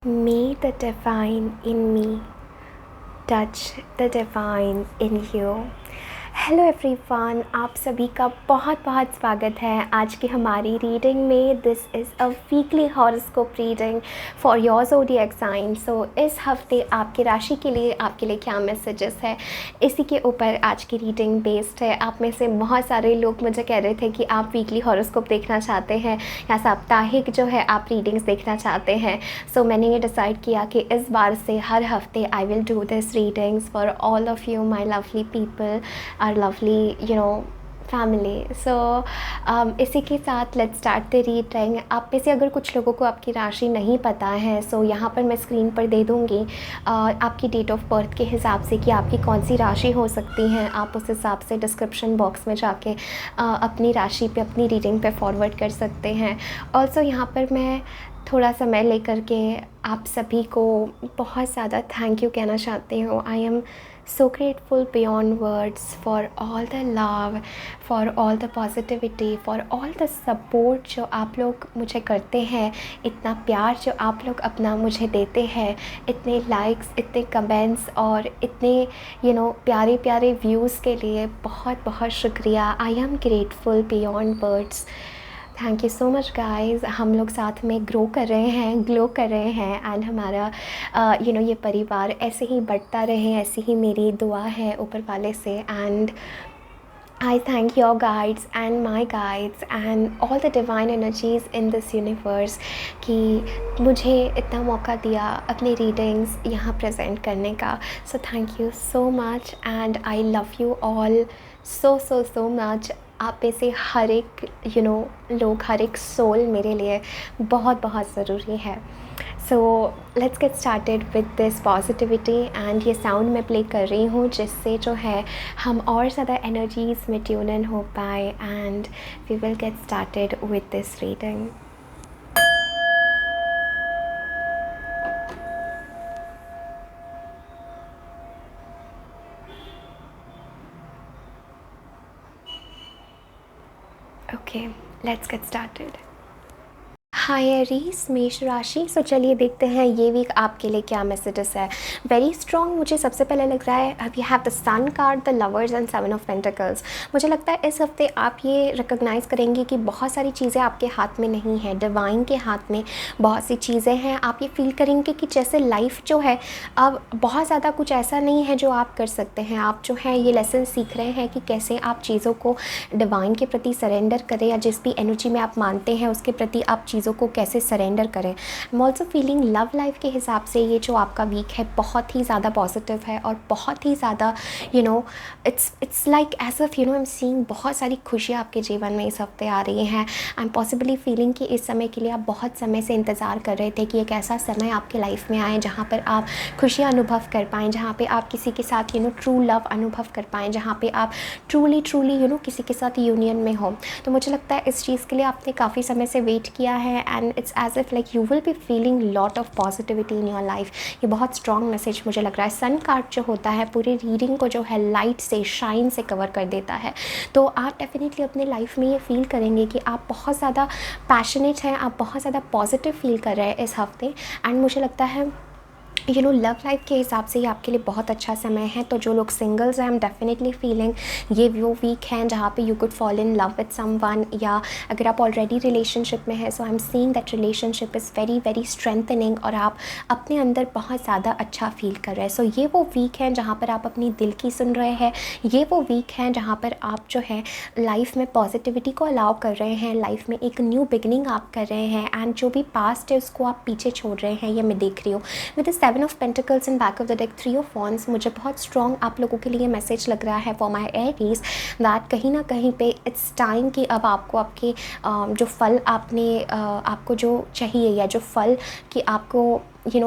May the divine in me touch the divine in you। Hello everyone, आप सभी का बहुत बहुत स्वागत है आज की हमारी रीडिंग में। This is a weekly horoscope reading for your zodiac sign. So इस हफ्ते आपकी राशि के लिए आपके लिए क्या मैसेजेस है, इसी के ऊपर आज की रीडिंग बेस्ड है। आप में से बहुत सारे लोग मुझे कह रहे थे कि आप वीकली हॉरोस्कोप देखना चाहते हैं या साप्ताहिक जो है आप रीडिंग्स देखना चाहते हैं। सो मैंने ये डिसाइड किया कि इस बार से हर हफ्ते I will do this readings for all of you my lovely people, our lovely family. So इसी के साथ लेट्स स्टार्ट द रीडिंग। आप में से अगर कुछ लोगों को आपकी राशि नहीं पता है, सो यहाँ पर मैं स्क्रीन पर दे दूँगी आपकी डेट ऑफ बर्थ के हिसाब से कि आपकी कौन सी राशि हो सकती हैं। आप उस हिसाब से डिस्क्रिप्शन बॉक्स में जाके अपनी राशि पे अपनी रीडिंग पे फॉरवर्ड कर सकते हैं। ऑल्सो यहाँ पर मैं थोड़ा समय लेकर के आप सभी को बहुत ज़्यादा थैंक यू कहना चाहती हूँ। I am so grateful beyond words for all the love, for all the positivity, for all the support जो आप लोग मुझे करते हैं, इतना प्यार जो आप लोग अपना मुझे देते हैं, इतने लाइक्स, इतने कमेंट्स और इतने प्यारे प्यारे व्यूज़ के लिए बहुत बहुत शुक्रिया। I am grateful beyond words. Thank you so much guys. हम लोग साथ में ग्रो कर रहे हैं, ग्लो कर रहे हैं एंड हमारा ये परिवार ऐसे ही बढ़ता रहे, ऐसी ही मेरी दुआ है ऊपर वाले से। And I thank your guides and my guides and all the divine energies in this universe कि मुझे इतना मौका दिया अपनी रीडिंग्स यहाँ प्रेजेंट करने का। So thank you so much and I love you all so much. आप में से हर एक लोग, हर एक सोल मेरे लिए बहुत बहुत ज़रूरी है। So let's get started with this positivity. And ये साउंड मैं प्ले कर रही हूँ जिससे जो है हम और ज़्यादा एनर्जीज़ में ट्यून इन हो पाए। And we will get started with this reading. Okay, let's get started. Hi Aries, मेष राशि। सो चलिए देखते हैं ये वीक आपके लिए क्या मैसेजेस है। वेरी स्ट्रॉन्ग मुझे सबसे पहले लग रहा है we have the sun card, the lovers and 7 of pentacles. मुझे लगता है इस हफ्ते आप ये रिकॉग्नाइज़ करेंगे कि बहुत सारी चीज़ें आपके हाथ में नहीं है, डिवाइन के हाथ में बहुत सी चीज़ें हैं। आप ये फील करेंगे कि जैसे लाइफ जो है अब बहुत ज़्यादा कुछ ऐसा नहीं है जो आप कर सकते हैं। आप जो है ये लेसन सीख रहे हैं कि कैसे आप चीज़ों को डिवाइन के प्रति सरेंडर करें या जिस भी एनर्जी में आप मानते हैं उसके प्रति आप चीज़ों को कैसे सरेंडर करें। I am also feeling love life के हिसाब से ये जो आपका वीक है बहुत ही ज़्यादा पॉजिटिव है और बहुत ही ज़्यादा it's like as if I am seeing बहुत सारी खुशियाँ आपके जीवन में इस हफ्ते आ रही हैं। आई एम पॉसिबली फीलिंग कि इस समय के लिए आप बहुत समय से इंतज़ार कर रहे थे कि एक ऐसा समय आपके लाइफ में आए जहाँ पर आप खुशियाँ अनुभव कर पाएँ, जहाँ पर आप किसी के साथ ट्रू लव अनुभव कर पाएँ, जहाँ पर आप ट्रूली किसी के साथ यूनियन में हो। तो मुझे लगता है इस चीज़ के लिए आपने काफ़ी समय से वेट किया है and it's as if like you will be feeling lot of positivity in your life. ये बहुत स्ट्रॉन्ग मैसेज मुझे लग रहा है। सन कार्ड जो होता है पूरी रीडिंग को जो है लाइट से, शाइन से कवर कर देता है। तो आप डेफिनेटली अपने लाइफ में ये फील करेंगे कि आप बहुत ज़्यादा पैशनेट हैं, आप बहुत ज़्यादा पॉजिटिव फील कर रहे हैं इस हफ्ते। एंड मुझे लगता है लव लाइफ के हिसाब से ये आपके लिए बहुत अच्छा समय है। तो जो लोग सिंगल्स हैं, आई एम डेफिनेटली फीलिंग ये वो वीक हैं जहाँ पे you could fall in love with someone, या अगर आप ऑलरेडी रिलेशनशिप में हैं so I am seeing that relationship is very very strengthening और आप अपने अंदर बहुत ज़्यादा अच्छा फील कर रहे हैं। सो ये वो वीक हैं जहाँ पर आप अपनी दिल की सुन रहे हैं। ये वो वीक हैं जहाँ पर आप जो है लाइफ में पॉजिटिविटी को अलाउ कर रहे हैं, लाइफ में एक न्यू बिगनिंग आप कर रहे हैं एंड जो भी पास्ट है उसको आप पीछे छोड़ रहे हैं। ये मैं देख रही हूँ with 7 of pentacles in back of the deck, 3 of wands. मुझे बहुत स्ट्रॉन्ग आप लोगों के लिए मैसेज लग रहा है फॉर माई एरीज दैट कहीं ना कहीं पे इट्स टाइम कि अब आपको आपके जो फल आपको जो चाहिए या जो फल कि आपको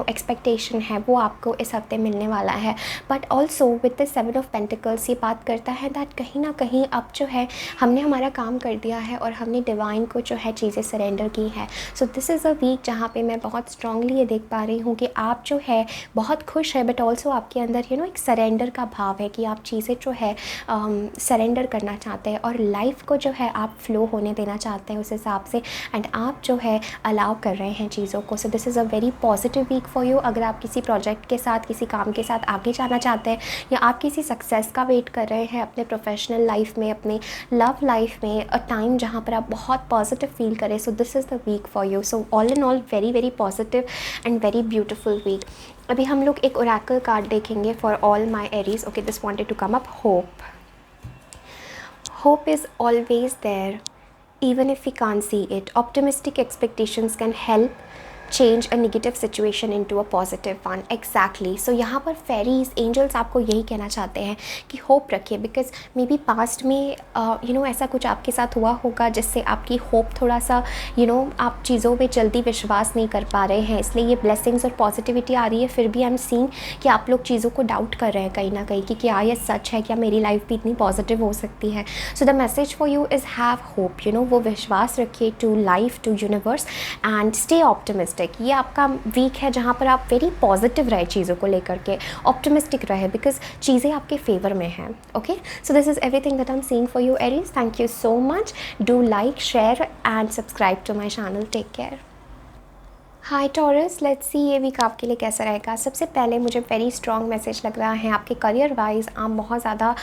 एक्सपेक्टेशन है वो आपको इस हफ्ते मिलने वाला है। But also with the 7 of pentacles ये बात करता है दैट कहीं ना कहीं अब जो है हमने हमारा काम कर दिया है और हमने डिवाइन को जो है चीज़ें सरेंडर की है। So this is a week जहाँ पे मैं बहुत स्ट्रांगली ये देख पा रही हूँ कि आप जो है बहुत खुश है, बट ऑल्सो आपके अंदर एक सरेंडर का भाव है कि आप चीज़ें जो है सरेंडर करना चाहते हैं और लाइफ को जो है आप फ्लो होने देना चाहते हैं उस हिसाब से, एंड आप जो है अलाउ कर रहे हैं चीज़ों को। So this is a very positive positive week for you. अगर आप किसी प्रोजेक्ट के साथ, किसी काम के साथ आगे जाना चाहते हैं या आप किसी सक्सेस का वेट कर रहे हैं अपने प्रोफेशनल लाइफ में, अपने लव लाइफ में, अ टाइम जहाँ पर आप बहुत पॉजिटिव फील करें, so this is the week for you. So all in all very very positive and very beautiful week. अभी हम लोग एक ओरेकल कार्ड देखेंगे for all my Aries. Okay, this wanted to come up hope. Hope is always there, even if we can't see it. Optimistic expectations can help change a negative situation into a positive one. Exactly. So यहाँ पर fairies, angels आपको यही कहना चाहते हैं कि hope रखिए, because maybe past में ऐसा कुछ आपके साथ हुआ होगा जिससे आपकी hope थोड़ा सा आप चीज़ों में जल्दी विश्वास नहीं कर पा रहे हैं, इसलिए ये blessings और positivity आ रही है। फिर भी I'm seeing कि आप लोग चीज़ों को डाउट कर रहे हैं कहीं ना कहीं कि क्या ये सच है, क्या मेरी लाइफ भी इतनी पॉजिटिव हो सकती है। So the message for you is have hope. वो विश्वास रखिए to life, to universe and stay optimistic. ये आपका वीक है जहाँ पर आप वेरी पॉजिटिव रहे, चीज़ों को लेकर के ऑप्टिमिस्टिक रहे, बिकॉज चीज़ें आपके फेवर में हैं। Okay, so this is everything that I am seeing for you Aries. Thank you so much. Do like, share and subscribe to my channel. Take care. Hi Taurus, let's see ये week आपके लिए कैसा रहेगा। सबसे पहले मुझे very strong message लग रहा है आपके करियर वाइज। आप बहुत ज़्यादा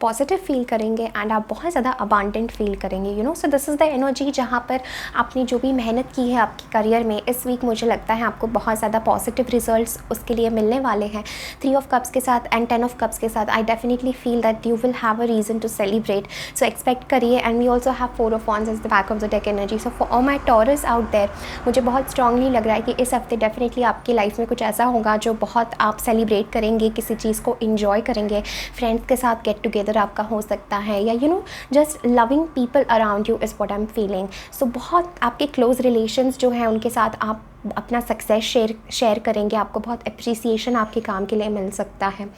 पॉजिटिव फील करेंगे एंड आप बहुत ज़्यादा अबांडेंट फील करेंगे। सो दिस इज़ द एनर्जी जहाँ पर आपने जो भी मेहनत की है आपके करियर में, इस वीक मुझे लगता है आपको बहुत ज़्यादा पॉजिटिव रिजल्ट्स उसके लिए मिलने वाले हैं। 3 ऑफ कप्स के साथ एंड 10 ऑफ कप्स के साथ I definitely feel that you will have a reason to celebrate. So expect करिए। And we also have 4 of wands as the back of the deck energy. So for all my Taurus out there, मुझे बहुत strongly लग रहा है कि इस हफ्ते definitely आपकी लाइफ में कुछ ऐसा होगा जो बहुत आप सेलिब्रेट करेंगे, किसी चीज़ को इन्जॉय करेंगे। फ्रेंड्स के साथ गेट टुगेदर आपका हो सकता है, या just loving people around you is what I am feeling. So बहुत आपके क्लोज रिलेशंस जो हैं उनके साथ आप अपना सक्सेस शेयर करेंगे। आपको बहुत अप्रिसिएशन आपके काम के लिए मिल सकता है।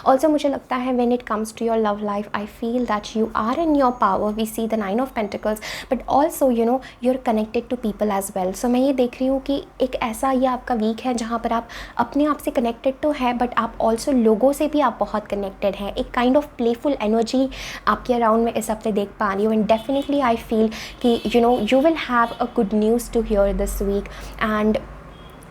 ऑल्सो मुझे लगता है when it comes to your love life, I feel that you are in your power. We see the 9 of pentacles, but also you are connected to people as well. So मैं ये देख रही हूँ कि एक ऐसा ये आपका वीक है जहाँ पर आप अपने आप से कनेक्टेड तो है, बट आप ऑल्सो लोगों से भी आप बहुत कनेक्टेड हैं। एक काइंड ऑफ प्लेफुल एनर्जी आपके अराउंड में इस हफ्ते देख पा रही हूँ। एंड डेफिनेटली आई फील कि you will have a good news to hear this week. एंड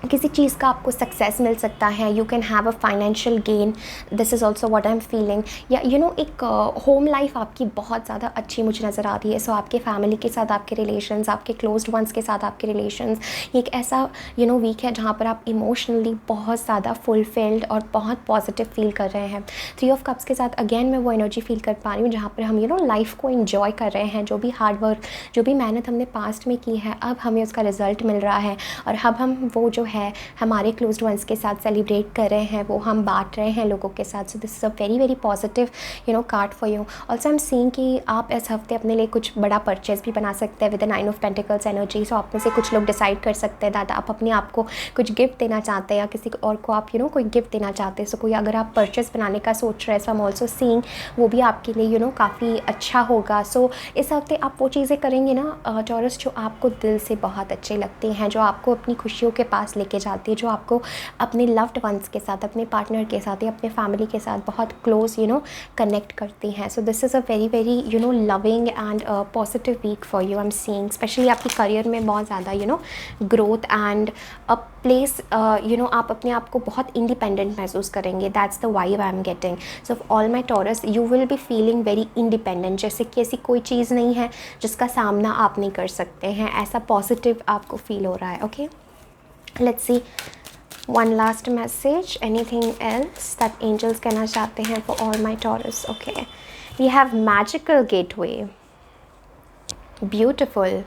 किसी चीज़ का आपको सक्सेस मिल सकता है। You can have a financial gain, this is also what I am feeling. या एक होम लाइफ आपकी बहुत ज़्यादा अच्छी मुझे नज़र आ रही है। सो आपके फैमिली के साथ आपके रिलेशंस, आपके क्लोज्ड वंस के साथ आपके रिलेशंस, ये एक ऐसा वीक है जहाँ पर आप इमोशनली बहुत ज़्यादा फुलफिल्ड और बहुत पॉजिटिव फील कर रहे हैं। 3 ऑफ कप्स के साथ अगेन मैं वो एनर्जी फील कर पा रही हूँ जहाँ पर हम लाइफ को इन्जॉय कर रहे हैं। जो भी हार्ड वर्क, जो भी मेहनत हमने पास्ट में की है, अब हमें उसका रिजल्ट मिल रहा है और अब हम वो जो है हमारे क्लोज्ड वंस के साथ सेलिब्रेट कर रहे हैं, वो हम बांट रहे हैं लोगों के साथ। सो this is a very very positive card for you. Also I am seeing कि आप इस हफ्ते अपने लिए कुछ बड़ा परचेज भी बना सकते हैं with the 9 of pentacles energy. So आप में से कुछ लोग डिसाइड कर सकते हैं दैट आप अपने आप को कुछ गिफ्ट देना चाहते हैं या किसी और को आप कोई गिफ्ट देना चाहते हैं। सो कोई अगर आप परचेज बनाने का सोच रहे हैं, so I am also seeing वो भी आपके लिए काफ़ी अच्छा होगा। सो इस हफ्ते आप वो चीज़ें करेंगे ना टॉरस जो आपको दिल से बहुत अच्छे लगते हैं, जो आपको अपनी खुशियों के पास लेके जाती है, जो आपको अपने लव्ड वंस के साथ, अपने पार्टनर के साथ या अपने फैमिली के साथ बहुत क्लोज कनेक्ट करती हैं। So this is a very very loving and positive week for you. I am seeing specially आपके करियर में बहुत ज़्यादा ग्रोथ एंड अ प्लेस आप अपने आप को बहुत इंडिपेंडेंट महसूस करेंगे। That's the vibe I am getting. So all my taurus, you will be feeling very independent, जैसे कि ऐसी कोई चीज़ नहीं है जिसका सामना आप नहीं कर सकते हैं, ऐसा पॉजिटिव आपको फील हो रहा है। Okay, let's see one last message, anything else that angels कहना चाहते हैं for all my Taurus. Okay, we have magical gateway, beautiful.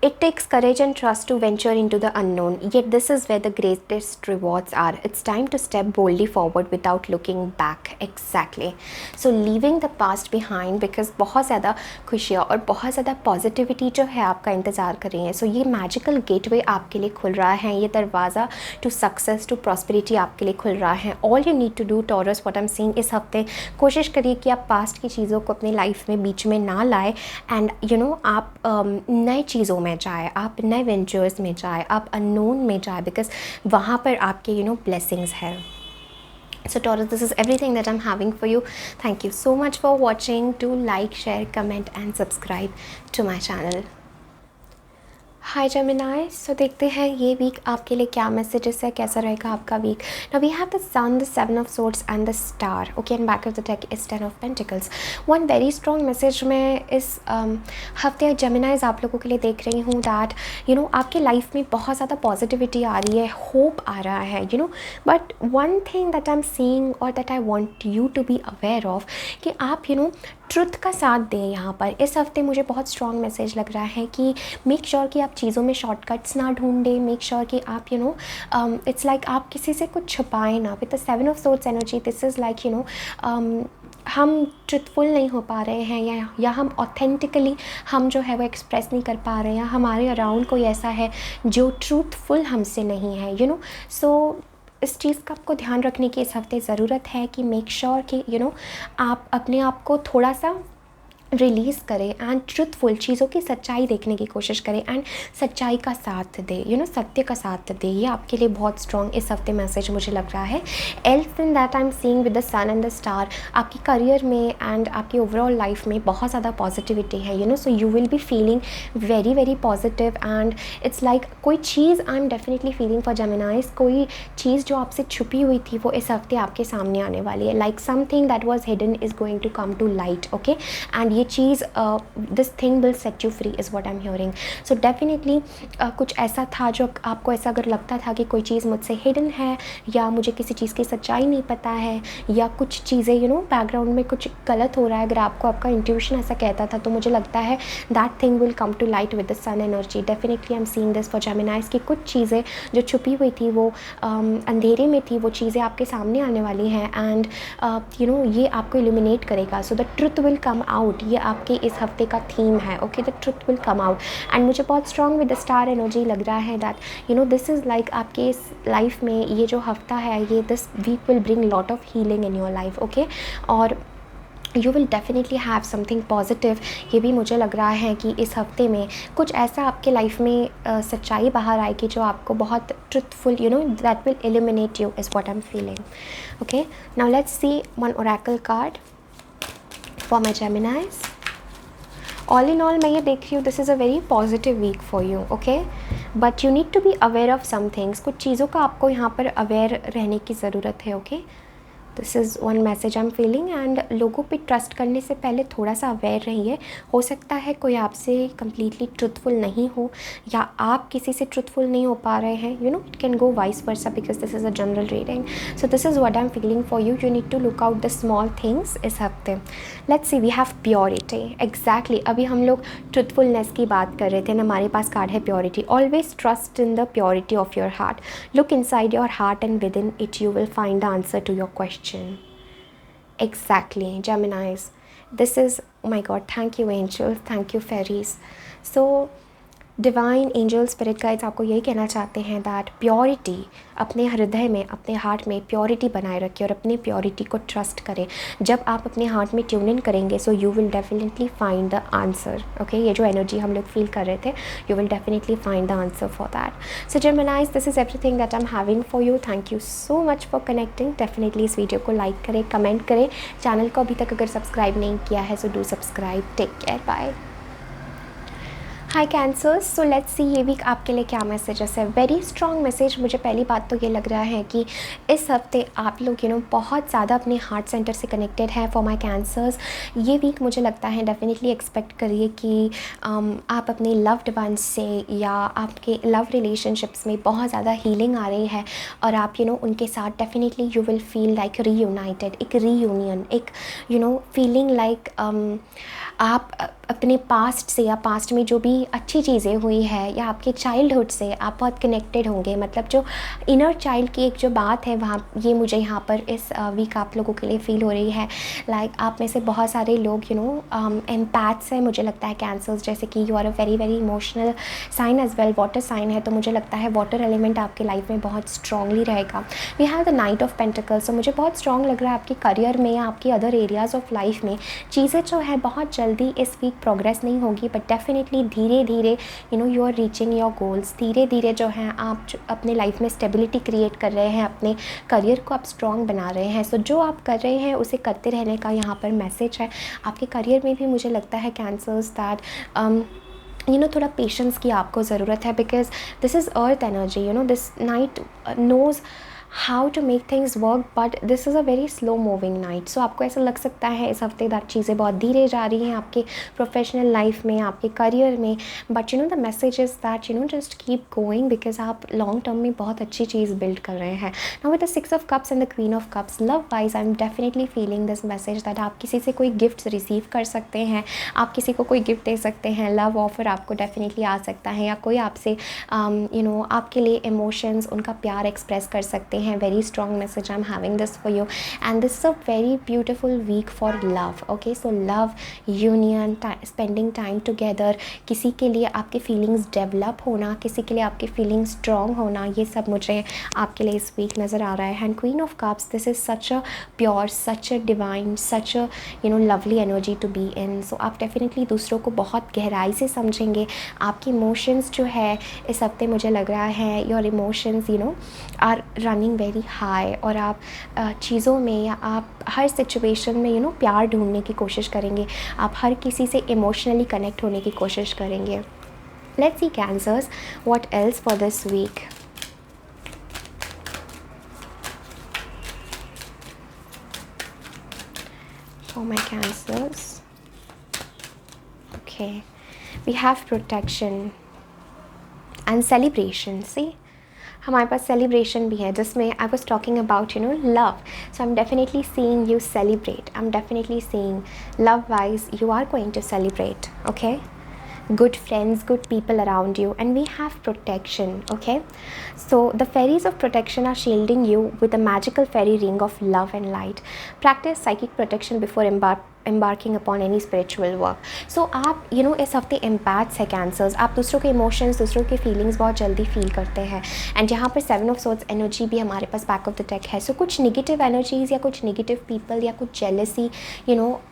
It takes courage and trust to venture into the unknown, yet this is where the greatest rewards are. It's time to step boldly forward without looking back. Exactly. So leaving the past behind, because बहुत ज़्यादा खुशियाँ और बहुत ज़्यादा positivity जो है आपका इंतज़ार कर रही है। सो ये मैजिकल गेटवे आपके लिए खुल रहा है, ये दरवाज़ा टू सक्सेस, टू प्रॉस्पेरिटी आपके लिए खुल रहा है। All you need to do Taurus, what I am seeing, इस हफ्ते कोशिश करिए कि आप पास्ट की चीज़ों को अपनी लाइफ में बीच में ना लाए एंड आप नए चीज़ों में जाए, आप नए वेंचर्स में जाए, आप अननोन में जाए, बिकॉज वहाँ पर आपके ब्लेसिंग्स है। So Taurus, this is everything that I'm having for you. Thank you so much for watching. Do like, share, comment and subscribe to my channel. Hi Gemini, so देखते हैं ये week आपके लिए क्या मैसेजेस है, कैसा रहेगा आपका week. Now we have the sun, the seven of swords and the star. Okay, and back of the deck is ten of pentacles. One very strong message मैं इस हफ्ते जेमिनाइज आप लोगों के लिए देख रही हूँ दैट आपके लाइफ में बहुत ज़्यादा पॉजिटिविटी आ रही है, होप आ रहा है, but one thing that I am seeing और that I want you to be aware of कि आप ट्रुथ का साथ दें। यहाँ पर इस हफ्ते मुझे बहुत स्ट्रॉन्ग मैसेज लग रहा है कि मेक श्योर कि आप चीज़ों में शॉर्टकट्स ना ढूंढें। मेक श्योर कि आप इट्स लाइक आप किसी से कुछ छुपाएं ना। With the seven of swords energy this is like हम ट्रुथफुल नहीं हो पा रहे हैं या हम ऑथेंटिकली हम जो है वो एक्सप्रेस नहीं कर पा रहे हैं, या हमारे अराउंड कोई ऐसा है जो ट्रूथफुल हमसे नहीं है सो इस चीज़ का आपको ध्यान रखने की इस हफ्ते ज़रूरत है कि मेक श्योर कि आप अपने आप को थोड़ा सा रिलीज़ करें एंड ट्रुथफुल चीज़ों की सच्चाई देखने की कोशिश करें एंड सच्चाई का साथ दे सत्य का साथ दे। ये आपके लिए बहुत स्ट्रॉन्ग इस हफ्ते मैसेज मुझे लग रहा है। Else in that I am seeing with the sun and the star, आपकी करियर में एंड आपकी ओवरऑल लाइफ में बहुत ज़्यादा पॉजिटिविटी है so you will be feeling very very positive and it's like कोई चीज़ I am definitely feeling for Geminis, कोई चीज़ जो आपसे छुपी हुई थी वो इस हफ्ते आपके सामने आने वाली है। Like something that was hidden is going to come to light. Okay, and ये चीज़ this thing will set you free is what I am hearing. So definitely कुछ ऐसा था जो आपको ऐसा अगर लगता था कि कोई चीज़ मुझसे हिडन है या मुझे किसी चीज़ की सच्चाई नहीं पता है या कुछ चीज़ें बैकग्राउंड में कुछ गलत हो रहा है, अगर आपको आपका इंट्यूशन ऐसा कहता था, तो मुझे लगता है that thing will come to light with the sun energy. Definitely I am seeing this for Geminis कि कुछ चीज़ें जो छुपी हुई थी वो अंधेरे में थी, वो चीज़ें आपके सामने आने वाली हैं एंड ये आपको इल्यूमिनेट करेगा। So the truth will come out, ये आपके इस हफ्ते का थीम है। Okay, the truth will come out and मुझे बहुत strong with the star energy लग रहा है दैट दिस इज़ लाइक आपके इस लाइफ में ये जो हफ्ता है, ये this week will bring lot of healing in your life. Okay, और you will definitely have something positive. ये भी मुझे लग रहा है कि इस हफ्ते में कुछ ऐसा आपके लाइफ में सच्चाई बाहर आएगी जो आपको बहुत truthful that will eliminate you is what I am feeling. Okay, now let's see one oracle card for my Geminis. All in all मैं ये देख रही हूँ this is a very positive week for you. Okay, but you need to be aware of some things. कुछ चीज़ों का आपको यहाँ पर अवेयर रहने की ज़रूरत है। Okay, this is one message I am feeling and लोगों पे ट्रस्ट करने से पहले थोड़ा सा अवेयर रहिए। हो सकता है कोई आपसे कम्प्लीटली ट्रुथफुल नहीं हो या आप किसी से ट्रुथफुल नहीं हो पा रहे हैं। It can go vice versa because this is a general reading. So this is what I am feeling for you. You need to look out the small things इस हफ्ते। Let's see, we have purity. Exactly, अभी हम लोग truthfulness की बात कर रहे थे ना, हमारे पास कार्ड है purity. Always trust in the purity of your heart. Look inside your heart and within it you will find the answer to your question. Exactly, Geminis. This is, oh my God, thank you angels, thank you fairies. So divine angel spirit guides आपको यही कहना चाहते हैं that purity अपने हृदय में, अपने heart में प्योरिटी बनाए रखें और अपने प्योरिटी को ट्रस्ट करें। जब आप अपने हार्ट में ट्यून इन करेंगे so you will definitely find the answer. Okay, ये जो एनर्जी हम लोग फील कर रहे थे, you will definitely find the answer for that. So Geminis, this is everything that I am having for you. Thank you so much for connecting. Definitely इस video को like करें, कमेंट करें, channel को अभी तक अगर सब्सक्राइब नहीं किया है so do subscribe. Take care, bye. Hi cancers, so let's see ये वीक आपके लिए क्या मैसेजेस है। Very strong message. मुझे पहली बात तो ये लग रहा है कि इस हफ्ते आप लोग बहुत ज़्यादा अपने हार्ट सेंटर से कनेक्टेड है। फॉर माय कैंसर्स, ये वीक मुझे लगता है डेफिनेटली एक्सपेक्ट करिए कि आप अपने लव्ड वंस से या आपके लव रिलेशनशिप्स में बहुत ज़्यादा हीलिंग आ रही है और आप उनके साथ definitely you will feel like reunited, एक रीयूनियन, एक फीलिंग लाइक आप अपने पास्ट से या पास्ट में जो भी अच्छी चीज़ें हुई है या आपके चाइल्डहुड से आप बहुत कनेक्टेड होंगे। मतलब जो इनर चाइल्ड की एक जो बात है वहाँ, ये मुझे यहाँ पर इस वीक आप लोगों के लिए फ़ील हो रही है। लाइक आप में से बहुत सारे लोग एम्पैथ्स हैं। मुझे लगता है कैंसर्स, जैसे कि you are a very very emotional sign as well, water sign है, तो मुझे लगता है वाटर एलिमेंट आपके लाइफ में बहुत स्ट्रांगली रहेगा। We have the knight of pentacles. तो मुझे बहुत स्ट्रॉन्ग लग रहा है आपके करियर में या आपकी अदर एरियाज़ ऑफ लाइफ में चीज़ें जो है बहुत जल्दी इस वीक प्रोग्रेस नहीं होगी, बट डेफिनेटली धीरे धीरे you are reaching your goals. धीरे धीरे जो है आप अपने लाइफ में स्टेबिलिटी क्रिएट कर रहे हैं, अपने करियर को आप स्ट्रॉन्ग बना रहे हैं। सो जो आप कर रहे हैं उसे करते रहने का यहाँ पर मैसेज है। आपके करियर में भी मुझे लगता है कैंसर्स दैट थोड़ा पेशेंस की आपको ज़रूरत है, because this is earth energy, this knight knows how to make things work, but this is a very slow moving knight. So आपको ऐसा लग सकता है इस हफ्ते दैट चीज़ें बहुत धीरे जा रही हैं आपके प्रोफेशनल लाइफ में, आपके करियर में, but the message is that just keep going, because आप लॉन्ग टर्म में बहुत अच्छी चीज़ बिल्ड कर रहे हैं. Now with the 6 of cups and the queen of cups, love wise I am definitely feeling this message that आप किसी से कोई गिफ्ट रिसीव कर सकते हैं, आप किसी को कोई गिफ्ट दे सकते हैं, लव ऑफर आपको डेफिनेटली आ सकता है, या कोई आपसे आपके लिए इमोशंस, उनका प्यार एक्सप्रेस कर सकते हैं. Very strong message I am having this for you, and this is a very beautiful week for love. Okay, so love, union, spending time together, किसी के लिए आपके फीलिंग्स डेवलप होना, किसी के लिए आपकी फीलिंग्स स्ट्रॉन्ग होना, ये सब मुझे आपके लिए इस वीक नज़र आ रहा है. And queen of cups, this is such a pure, such a divine, such a lovely energy to be in. So आप डेफिनेटली दूसरों को बहुत गहराई से समझेंगे. आपके इमोशंस जो है इस हफ्ते मुझे लग रहा है, your emotions are running very high, और आप चीज़ों में या आप हर सिचुएशन में प्यार ढूंढने की कोशिश करेंगे, आप हर किसी से इमोशनली कनेक्ट होने की कोशिश करेंगे. Let's see Cancers, what else for this week. For my cancers, okay, we have protection and celebration. See, हमारे पास सेलिब्रेशन भी है, जिसमें I was talking about love. So I am definitely seeing you celebrate, I am definitely seeing love wise you are going to celebrate. Okay, good friends, good people around you, and we have protection. Okay, so the fairies of protection are shielding you with the magical fairy ring of love and light. Practice psychic protection before embarking upon any spiritual work. So आप इस हफ्ते empaths है cancers, आप दूसरों के emotions, दूसरों के feelings बहुत जल्दी फील करते हैं. एंड यहाँ पर 7 ऑफ सोर्ड्स एनर्जी भी हमारे पास बैक ऑफ द डेक है. सो कुछ नेगेटिव एनर्जीज़ या कुछ नेगेटिव पीपल या कुछ जेलसी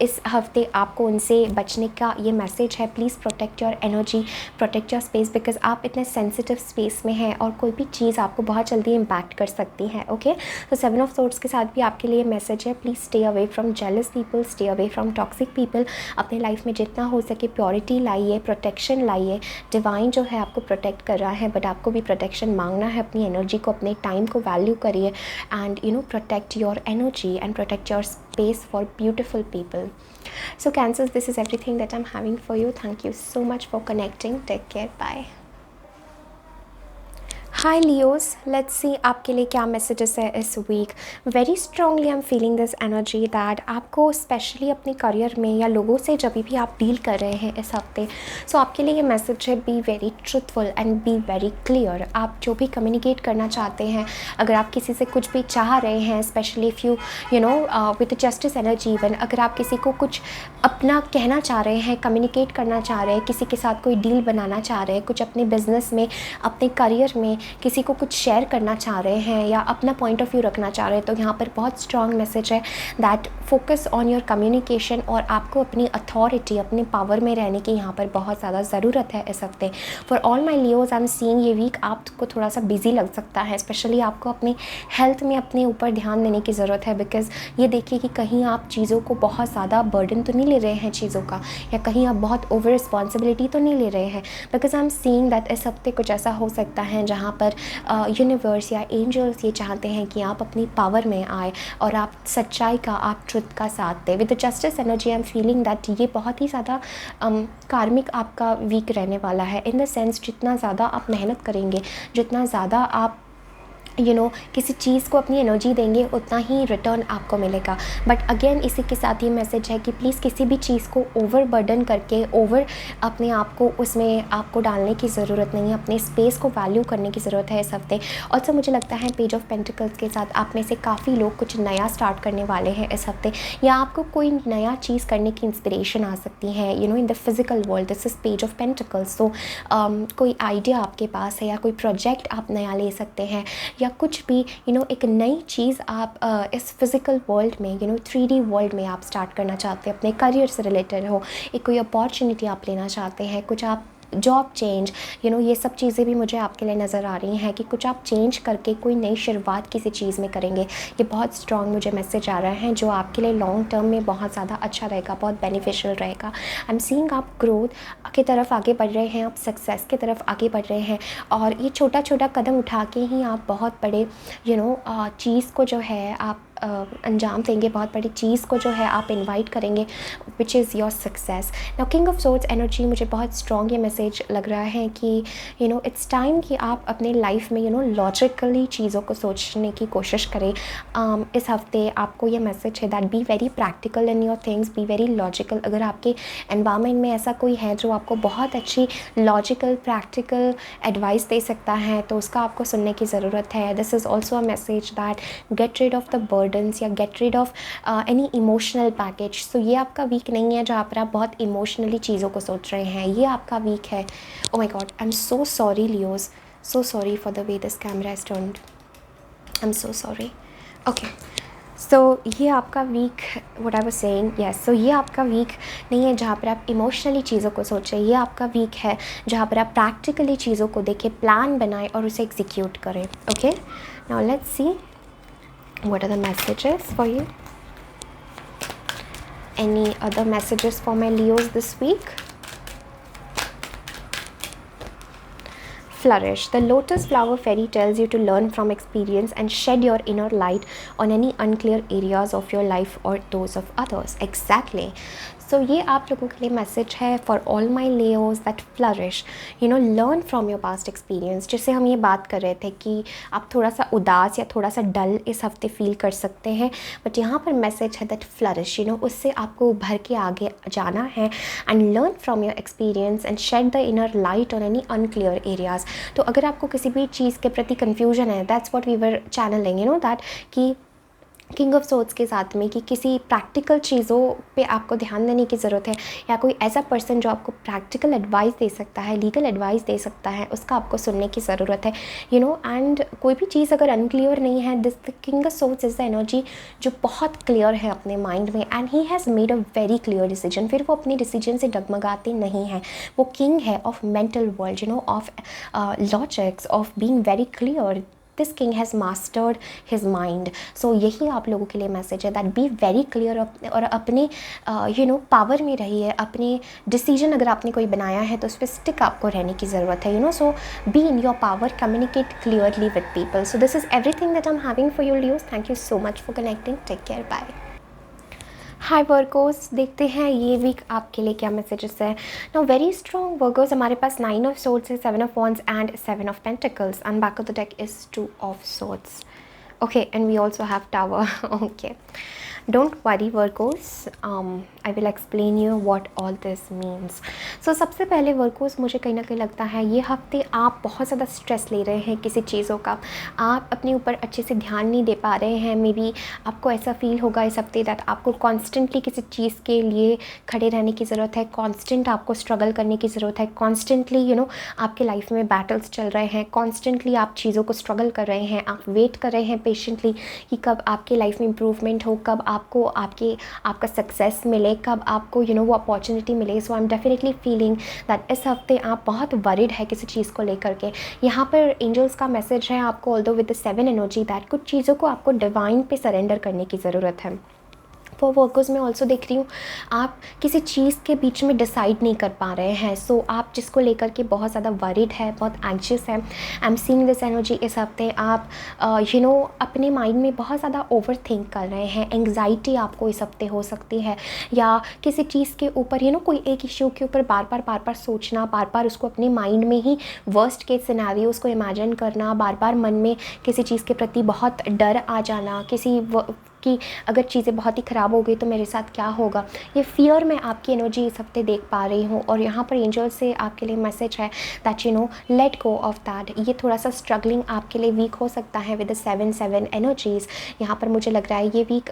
इस हफ्ते आपको उनसे बचने का ये मैसेज है. Please protect your energy, protect your space, because आप इतने सेंसिटिव स्पेस में हैं और कोई भी चीज़ आपको बहुत जल्दी इम्पैक्ट कर सकती है. ओके, तो 7 ऑफ सोर्ड्स के साथ भी आपके लिए मैसेज है, please stay away from jealous people, stay away from toxic people. अपने लाइफ में जितना हो सके प्योरिटी लाइए, प्रोटेक्शन लाइए. डिवाइन जो है आपको प्रोटेक्ट कर रहा है, बट आपको भी प्रोटेक्शन मांगना है. अपनी एनर्जी को, अपने टाइम को वैल्यू करिए, and protect your energy and protect your space for beautiful people. So Cancers, this is everything that I'm having for you. Thank you so much for connecting. Take care. Bye. Hi Leos, let's see आपके लिए क्या messages है इस week. Very strongly I am feeling this energy that आपको specially अपने career में या लोगों से जब भी आप डील कर रहे हैं इस हफ्ते, सो आपके लिए ये मैसेज है, be very truthful and be very clear. आप जो भी कम्युनिकेट करना चाहते हैं, अगर आप किसी से कुछ भी चाह रहे हैं, specially if you know with justice energy, even अगर आप किसी को कुछ अपना कहना चाह रहे हैं, कम्युनिकेट करना चाह रहे हैं, किसी के साथ कोई डील बनाना चाह रहे हैं, कुछ अपने बिजनेस में, अपने करियर में किसी को कुछ शेयर करना चाह रहे हैं या अपना पॉइंट ऑफ व्यू रखना चाह रहे हैं, तो यहाँ पर बहुत स्ट्रॉन्ग मैसेज है that focus on your communication. और आपको अपनी अथॉरिटी, अपने पावर में रहने की यहाँ पर बहुत ज़्यादा ज़रूरत है इस हफ्ते. For all my Leos, I am seeing ये वीक आपको थोड़ा सा बिजी लग सकता है. स्पेशली आपको अपनी हेल्थ में अपने ऊपर ध्यान देने की ज़रूरत है, बिकॉज ये देखिए कि कहीं आप चीज़ों को बहुत ज़्यादा बर्डन तो नहीं ले रहे हैं चीज़ों का, या कहीं आप बहुत ओवर रिस्पॉन्सिबिलिटी तो नहीं ले रहे हैं. Because I am seeing that इस हफ्ते कुछ ऐसा हो सकता है जहाँ पर यूनिवर्स या एंजल्स ये चाहते हैं कि आप अपनी पावर में आए और आप सच्चाई का, आप ट्रुथ का साथ दें. With the justice energy I am feeling that ये बहुत ही ज़्यादा कार्मिक आपका वीक रहने वाला है. इन द सेंस, जितना ज़्यादा आप मेहनत करेंगे, जितना ज़्यादा आप किसी चीज़ को अपनी एनर्जी देंगे, उतना ही रिटर्न आपको मिलेगा. बट अगेन इसी के साथ ये मैसेज है कि प्लीज़ किसी भी चीज़ को ओवर बर्डन करके, ओवर अपने आप को उसमें आपको डालने की ज़रूरत नहीं है. अपने स्पेस को वैल्यू करने की ज़रूरत है इस हफ्ते. और तो मुझे लगता है पेज ऑफ पेंटिकल्स के साथ आप में से काफ़ी लोग कुछ नया स्टार्ट करने वाले हैं इस हफ्ते, या आपको कोई नया चीज़ करने की इंस्पिरेशन आ सकती है in the physical world. This is page of pentacles. तो कोई आइडिया आपके पास है, या कोई प्रोजेक्ट आप नया ले सकते हैं, या कुछ भी एक नई चीज़ आप इस फिज़िकल वर्ल्ड में 3D वर्ल्ड में आप स्टार्ट करना चाहते हैं, अपने करियर से रिलेटेड हो, एक कोई अपॉर्चुनिटी आप लेना चाहते हैं, कुछ आप जॉब चेंज, ये सब चीज़ें भी मुझे आपके लिए नज़र आ रही हैं कि कुछ आप चेंज करके कोई नई शुरुआत किसी चीज़ में करेंगे। ये बहुत स्ट्रॉन्ग मुझे मैसेज आ रहा है जो आपके लिए लॉन्ग टर्म में बहुत ज़्यादा अच्छा रहेगा, बहुत बेनिफिशियल रहेगा। आई एम सीइंग आप ग्रोथ की तरफ आगे बढ़ रहे हैं, आप सक्सेस की तरफ आगे बढ़ रहे हैं, और ये छोटा छोटा कदम उठा के ही आप बहुत बड़े चीज़ को जो है आप अंजाम देंगे, बहुत बड़ी चीज़ को जो है आप इनवाइट करेंगे, which is your success. Now king of swords energy मुझे बहुत स्ट्रॉन्ग ये मैसेज लग रहा है कि इट्स टाइम कि आप अपने लाइफ में लॉजिकली चीज़ों को सोचने की कोशिश करें। इस हफ्ते आपको ये मैसेज है that be very practical in your things, be very logical. अगर आपके एनवायरनमेंट में ऐसा कोई है जो आपको बहुत अच्छी लॉजिकल प्रैक्टिकल एडवाइस दे सकता है तो उसका आपको सुनने की ज़रूरत है। This is also a message that get rid of the burdens या get rid of any emotional package. So ये आपका वीक नहीं है जहाँ पर आप बहुत इमोशनली चीज़ों को सोच रहे हैं, ये आपका वीक है। Oh my God, I am so sorry Leos, so sorry for the way this camera is turned, I am so sorry. Okay, so ये आपका week, what I was saying, yes, so ये आपका week नहीं है जहाँ पर आप emotionally चीज़ों को सोचें, ये आपका वीक है जहाँ पर आप प्रैक्टिकली चीज़ों को देखें, प्लान बनाएं और उसे एग्जीक्यूट करें। Okay, now let's C what are the messages for you. Any other messages for my Leos this week? Flourish. The lotus flower fairy tells you to learn from experience and shed your inner light on any unclear areas of your life or those of others. Exactly. So ये आप लोगों के लिए message है for all my Leos that flourish, learn from your past experience. जैसे हम ये बात कर रहे थे कि आप थोड़ा सा उदास या थोड़ा सा डल इस हफ्ते फील कर सकते हैं, बट यहाँ पर मैसेज है दैट फ्लरिश, उससे आपको उभर के आगे जाना है and learn from your experience and shed the inner light on any unclear areas. तो अगर आपको किसी भी चीज़ के प्रति कन्फ्यूजन है, that's what we were channeling, that कि किंग ऑफ सोर्ड्स के साथ में कि किसी प्रैक्टिकल चीज़ों पे आपको ध्यान देने की ज़रूरत है, या कोई ऐसा पर्सन जो आपको प्रैक्टिकल एडवाइस दे सकता है, लीगल एडवाइस दे सकता है, उसका आपको सुनने की ज़रूरत है। एंड कोई भी चीज़ अगर अनक्लियर नहीं है, this the king of swords is the energy जो बहुत क्लियर है अपने माइंड में and he has made a very clear decision. फिर वो अपने डिसीजन से डगमगाते नहीं हैं, वो किंग है of mental world, of logics, of being very clear. This king has mastered his mind. So यही आप लोगों के लिए मैसेज है दैट बी वेरी क्लियर और अपने पावर में रहिए। अपने डिसीजन अगर आपने कोई बनाया है तो उस पर स्टिक आपको रहने की ज़रूरत है, so be in your power, communicate clearly with people. So this is everything that I am having for your Leos. Thank you so much for connecting, take care, bye. Hi Virgos, देखते हैं ये week आपके लिए क्या messages है। Now very strong Virgo's, हमारे पास 9 of swords है, 7 of wands and 7 of pentacles, and back of the deck is 2 of swords. Okay, and we also have tower. Okay, don't worry Virgos, I will explain you what all this means. So सबसे पहले Virgos, मुझे कहीं ना कहीं लगता है ये हफ्ते आप बहुत ज़्यादा स्ट्रेस ले रहे हैं किसी चीज़ों का, आप अपने ऊपर अच्छे से ध्यान नहीं दे पा रहे हैं। मे बी आपको ऐसा फील होगा इस हफ्ते दैट आपको कॉन्स्टेंटली किसी चीज़ के लिए खड़े रहने की ज़रूरत है, कॉन्स्टेंट आपको स्ट्रगल करने की ज़रूरत है, कॉन्स्टेंटली आपके लाइफ में बैटल्स चल रहे हैं, कॉन्स्टेंटली आप चीज़ों को स्ट्रगल कर रहे हैं, आप वेट कर रहे हैं पेशेंटली कि कब आपके लाइफ में इम्प्रूवमेंट हो, कब आपको आपका सक्सेस मिले, कब आपको वो अपॉर्चुनिटी मिले। So I am definitely feeling that इस हफ्ते आप बहुत वरिड है किसी चीज़ को लेकर के। यहाँ पर एंजल्स का मैसेज है आपको, although with the 7 energy, that कुछ चीज़ों को आपको डिवाइन पे सरेंडर करने की ज़रूरत है। फॉर वर्कर्स में ऑल्सो देख रही हूँ आप किसी चीज़ के बीच में डिसाइड नहीं कर पा रहे हैं। सो आप जिसको लेकर के बहुत ज़्यादा वरिड है, बहुत एंग्शियस है। आई एम सीइंग दिस एनर्जी इस हफ्ते आप अपने माइंड में बहुत ज़्यादा ओवर थिंक कर रहे हैं। एंग्जाइटी आपको इस हफ्ते हो सकती है, या किसी चीज़ के ऊपर कोई एक इश्यू के ऊपर बार बार सोचना, बार बार उसको अपने माइंड में ही वर्स्ट केस सिनेरियो उसको इमेजिन करना, बार बार मन में किसी चीज़ के प्रति बहुत डर आ जाना, कि अगर चीज़ें बहुत ही ख़राब हो गई तो मेरे साथ क्या होगा। ये फियर में आपकी एनर्जी इस हफ्ते देख पा रही हूँ। और यहाँ पर एंजल से आपके लिए मैसेज है that let go of that. ये थोड़ा सा स्ट्रगलिंग आपके लिए वीक हो सकता है विद द 7 एनर्जीज़। यहाँ पर मुझे लग रहा है ये वीक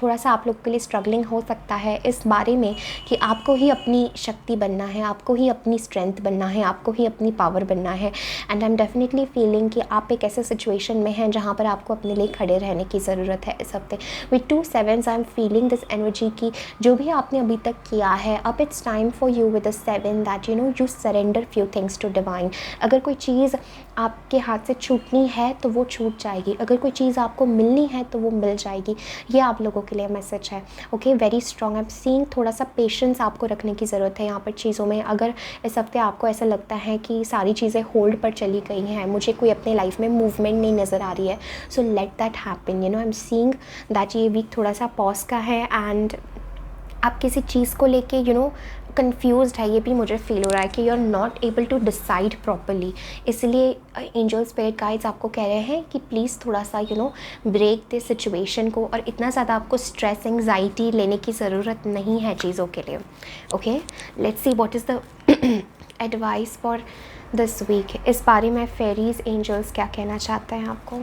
थोड़ा सा आप लोग के लिए स्ट्रगलिंग हो सकता है इस बारे में कि आपको ही अपनी शक्ति बनना है, आपको ही अपनी स्ट्रेंथ बनना है, आपको ही अपनी पावर बनना है। And I am definitely feeling कि आप एक ऐसे सिचुएशन में हैं जहाँ पर आपको अपने लिए खड़े रहने की ज़रूरत है इस हफ्ते। With 2 7s I am feeling this energy की जो भी आपने अभी तक किया है, अब it's time for you with the 7 that you surrender few things to divine. अगर कोई चीज़ आपके हाथ से छूटनी है तो वो छूट जाएगी, अगर कोई चीज़ आपको मिलनी है तो वो मिल जाएगी। ये आप लोगों के लिए मैसेज है। Okay, very strong. I am seeing थोड़ा सा पेशेंस आपको रखने की ज़रूरत है यहाँ पर चीज़ों में। अगर इस हफ्ते आपको ऐसा लगता है कि सारी चीज़ें होल्ड पर चली गई हैं, मुझे कोई अपने लाइफ में मूवमेंट नहीं नज़र आ रही है, so let that happen. I am seeing that ये वीक थोड़ा सा पॉज का है एंड आप किसी चीज़ को लेके कंफ्यूज्ड है, ये भी मुझे फील हो रहा है कि you are not able to decide properly. इसलिए एंजल स्पिरिट गाइड्स आपको कह रहे हैं कि प्लीज़ थोड़ा सा ब्रेक दिस सिचुएशन को, और इतना ज़्यादा आपको स्ट्रेस एंग्जाइटी लेने की ज़रूरत नहीं है चीज़ों के लिए। Okay, let's see what is the advice for this week. इस बारे में फेरीज एंजल्स क्या कहना चाहते हैं आपको?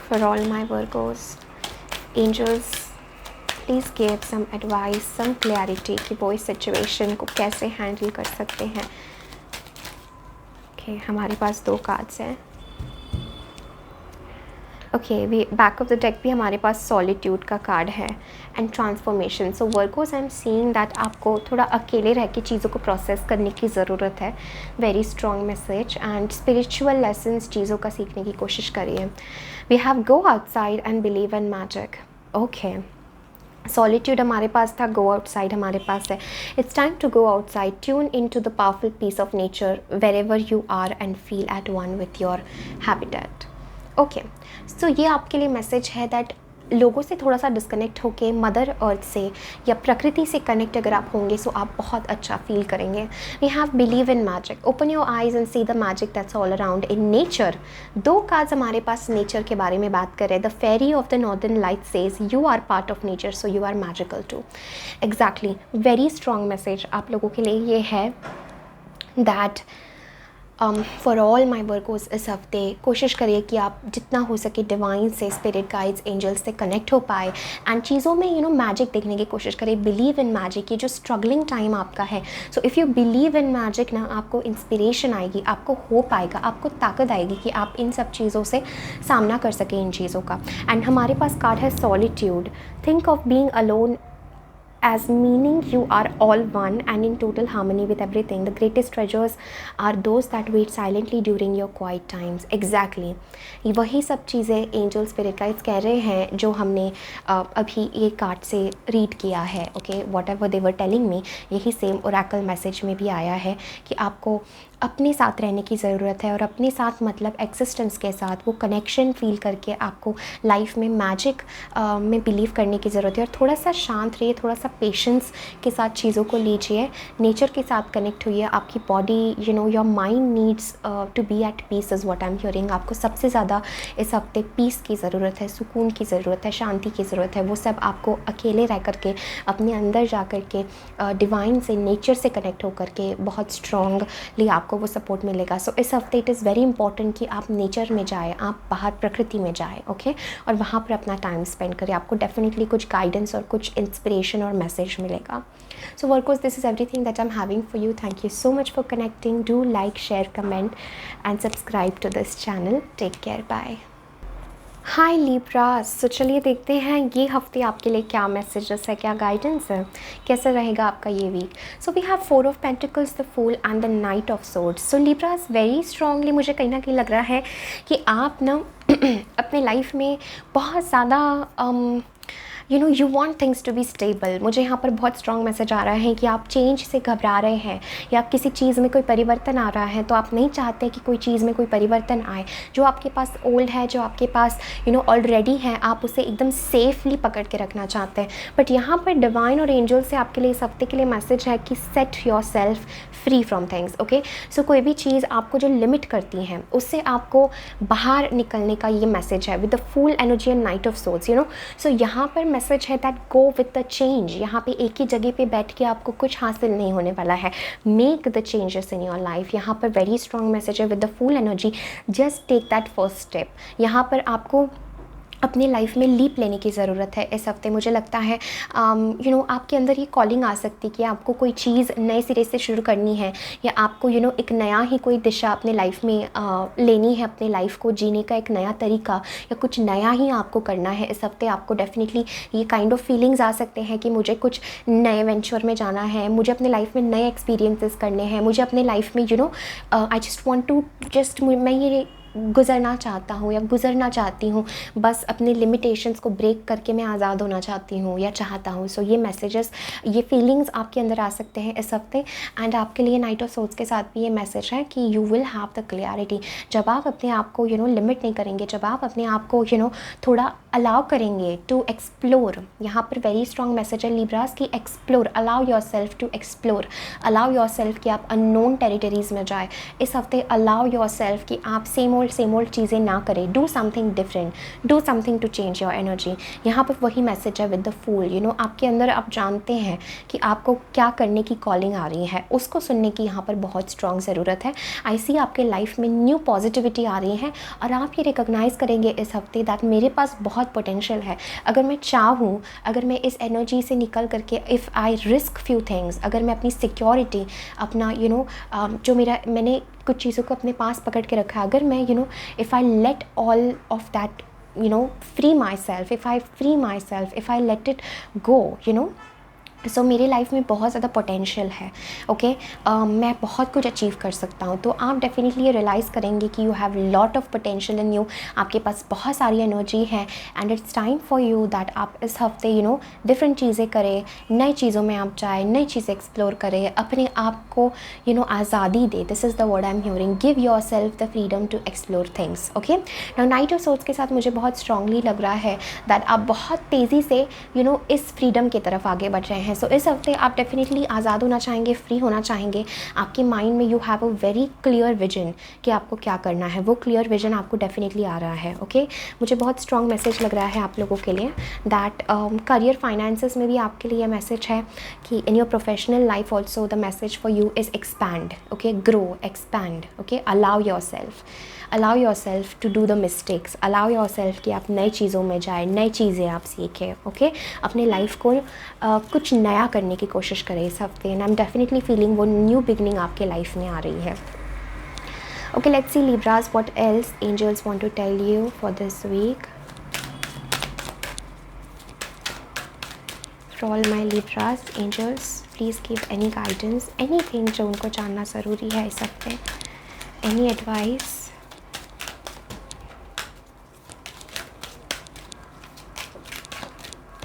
For all my Virgos, angels please give some advice, some clarity कि वो इस सिचुएशन को कैसे हैंडल कर सकते हैं। ओके, हमारे पास 2 कार्ड्स हैं। Okay, we back of the deck भी हमारे पास सॉलिट्यूड का कार्ड है and transformation. So Virgos I am seeing that आपको थोड़ा अकेले रह के चीज़ों को प्रोसेस करने की ज़रूरत है। Very strong message and spiritual lessons चीज़ों का सीखने की कोशिश करिए। We have go outside and believe in magic. Okay, solitude हमारे पास था, गो आउटसाइड हमारे पास है। It's time to go outside, tune in to the powerful peace of nature wherever you are and feel at one with your habitat. Okay, so ये आपके लिए message है दैट लोगों से थोड़ा सा डिस्कनेक्ट होके मदर अर्थ से या प्रकृति से कनेक्ट अगर आप होंगे सो आप बहुत अच्छा फील करेंगे। We have believe in magic, open your eyes and see the magic that's all around in nature. 2 cards हमारे पास नेचर के बारे में बात कर रहे हैं। The fairy of the northern light says you are part of nature so you are magical too. Exactly, very strong message आप लोगों के लिए ये है that for all my Virgos इस हफ्ते कोशिश करिए कि आप जितना हो सके डिवाइन से, स्पिरिट गाइड्स, एंजल्स से कनेक्ट हो पाए एंड चीज़ों में मैजिक देखने की कोशिश करिए। बिलीव इन मैजिक, ये जो स्ट्रगलिंग टाइम आपका है, so if you believe in magic ना, आपको इंस्पिरेशन आएगी, आपको होप आएगा, आपको ताकत आएगी कि आप इन सब चीज़ों से सामना कर सकें इन चीज़ों का। एंड हमारे पास कार्ड है solitude. Think of being alone as meaning you are all one and in total harmony with everything. The greatest treasures are those that wait silently during your quiet times. Exactly, वही सब चीज़ें angel spirit guides कह रहे हैं जो हमने अभी ये कार्ड से रीड किया है। Okay, what ever they were telling me, यही सेम ओरेकल मैसेज में भी आया है कि आपको अपने साथ रहने की ज़रूरत है, और अपने साथ मतलब एग्जिस्टेंस के साथ वो कनेक्शन फील करके आपको लाइफ में मैजिक में बिलीव करने की ज़रूरत है। और थोड़ा सा शांत रहिए, थोड़ा सा पेशेंस के साथ चीज़ों को लीजिए, नेचर के साथ कनेक्ट हुई है। आपकी body your mind needs to be at peace is what I am hearing. आपको सबसे ज़्यादा इस हफ्ते पीस की ज़रूरत है, सुकून की ज़रूरत है, शांति की ज़रूरत है। वो सब आपको अकेले रह कर के, अपने अंदर जा कर के, डिवाइन से, नेचर से कनेक्ट होकर के बहुत स्ट्रॉन्गली आपको वो सपोर्ट मिलेगा। सो इस हफ्ते इट इज़ वेरी इंपॉर्टेंट कि आप नेचर में जाएँ, आप बाहर प्रकृति में जाएँ। ओके, और वहाँ पर अपना टाइम स्पेंड करें। आपको डेफिनेटली कुछ गाइडेंस और कुछ इंस्पिरेशन और मैसेज मिलेगा। So workers, this is everything that I am having for you. Thank you so much for connecting. Do like, share, comment and subscribe to this channel. Take care, bye. Hi Libras, so चलिए देखते हैं ये हफ्ते आपके लिए क्या messages है, क्या गाइडेंस है, कैसा रहेगा आपका ये week. So we have 4 of pentacles, the fool and the knight of swords. So Libras, very strongly मुझे कहीं ना कहीं लग रहा है कि आप ना अपने लाइफ में बहुत ज़्यादा you want things to be stable. मुझे यहाँ पर बहुत स्ट्रॉन्ग मैसेज आ रहा है कि आप चेंज से घबरा रहे हैं, या किसी चीज़ में कोई परिवर्तन आ रहा है तो आप नहीं चाहते कि कोई चीज़ में कोई परिवर्तन आए। जो आपके पास ओल्ड है, जो आपके पास ऑलरेडी है, आप उसे एकदम सेफली पकड़ के रखना चाहते हैं। बट यहाँ पर डिवाइन और एंजल से आपके लिए इस हफ्ते के लिए मैसेज है कि set yourself free from things. Okay, so कोई भी चीज़ आपको जो लिमिट करती हैं उससे आपको बाहर निकलने का ये मैसेज है with the fool energy and knight of swords. So यहाँ पर मैसेज है that go with the change. यहाँ पे एक ही जगह पे बैठ के आपको कुछ हासिल नहीं होने वाला है। Make the changes in your life. यहाँ पर वेरी स्ट्रॉन्ग मैसेज है with the full energy, just take that first step. यहाँ पर आपको अपने लाइफ में लीप लेने की ज़रूरत है इस हफ्ते। मुझे लगता है आपके अंदर ये कॉलिंग आ सकती है कि आपको कोई चीज़ नए सिरे से शुरू करनी है, या आपको एक नया ही कोई दिशा अपने लाइफ में लेनी है, अपने लाइफ को जीने का एक नया तरीका या कुछ नया ही आपको करना है इस हफ्ते। आपको डेफिनेटली ये काइंड ऑफ फीलिंग्स आ सकते हैं कि मुझे कुछ नए वेंचर में जाना है, मुझे अपने लाइफ में नए एक्सपीरियंसेस करने हैं, मुझे अपने लाइफ में आई जस्ट वांट टू मैं ये गुज़रना चाहता हूँ या गुज़रना चाहती हूँ, बस अपने लिमिटेशंस को ब्रेक करके मैं आज़ाद होना चाहती हूँ या चाहता हूँ। सो ये मैसेजेस, ये फीलिंग्स आपके अंदर आ सकते हैं इस हफ्ते। एंड आपके लिए नाइट ऑफ सोल्स के साथ भी ये मैसेज है कि you will have the clarity. जब आप अपने आप को लिमिट नहीं करेंगे, जब आप अपने आप को थोड़ा अलाउ करेंगे टू एक्सप्लोर, यहाँ पर वेरी स्ट्रॉन्ग मैसेज है लिब्रास की explore, allow yourself to explore, allow yourself कि आप अननोन टेरिटरीज़ में जाए इस हफ्ते। अलाउ योर सेल्फ कि आप सेम ओल्ड चीज़ें ना करें, do something different, do something to change your energy. यहाँ पर वही मैसेज है विद द फूल। आपके अंदर आप जानते हैं कि आपको क्या करने की कॉलिंग आ रही है, उसको सुनने की यहाँ पर बहुत स्ट्रॉन्ग ज़रूरत है। आई सी आपके लाइफ में न्यू पॉजिटिविटी आ रही है और आप ये रिकॉग्नाइज़ करेंगे इस हफ्ते दैट मेरे पास बहुत पोटेंशियल है। अगर मैं चाहूँ, अगर मैं इस एनर्जी से निकल करके if I risk few things, अगर मैं अपनी सिक्योरिटी, अपना जो मैंने कुछ चीज़ों को अपने पास पकड़ के रखा है, अगर मैं if I let all of that free myself, if I let it go, सो मेरे लाइफ में बहुत ज़्यादा पोटेंशियल है। ओके, मैं बहुत कुछ अचीव कर सकता हूँ। तो आप डेफिनेटली ये रियलाइज़ करेंगे कि you have lot of potential in you, आपके पास बहुत सारी एनर्जी है and it's time for you that आप इस हफ्ते डिफरेंट चीज़ें करें, नई चीज़ों में आप जाए, नई चीज़ें एक्सप्लोर करें, अपने आप को आज़ादी दे। This is the word I am hearing, give yourself the freedom to explore things. Okay, now knight of souls के साथ मुझे बहुत स्ट्रांगली लग रहा है दैट आप बहुत तेज़ी से इस फ्रीडम की तरफ आगे बढ़ रहे हैं। सो इस हफ्ते आप डेफिनेटली आज़ाद होना चाहेंगे, फ्री होना चाहेंगे। आपके माइंड में you have a very clear vision कि आपको क्या करना है, वो क्लियर विजन आपको डेफिनेटली आ रहा है। ओके, मुझे बहुत स्ट्रॉन्ग मैसेज लग रहा है आप लोगों के लिए दैट करियर फाइनेंसेस में भी आपके लिए मैसेज है कि in your professional life also the message for you is expand. Okay, grow, expand. Okay, allow yourself to do the mistakes, allow yourself कि आप नई चीज़ों में जाए, नई चीज़ें आप सीखें। ओके, अपने लाइफ को कुछ नया करने की कोशिश करें इस हफ्ते। And I am definitely feeling वो न्यू बिगनिंग आपके लाइफ में आ रही है। Okay, let's see Libras what else angels want to tell you for this week. For all my Libras angels, please give any guidance, anything जो उनको जानना ज़रूरी है इस हफ्ते, any advice.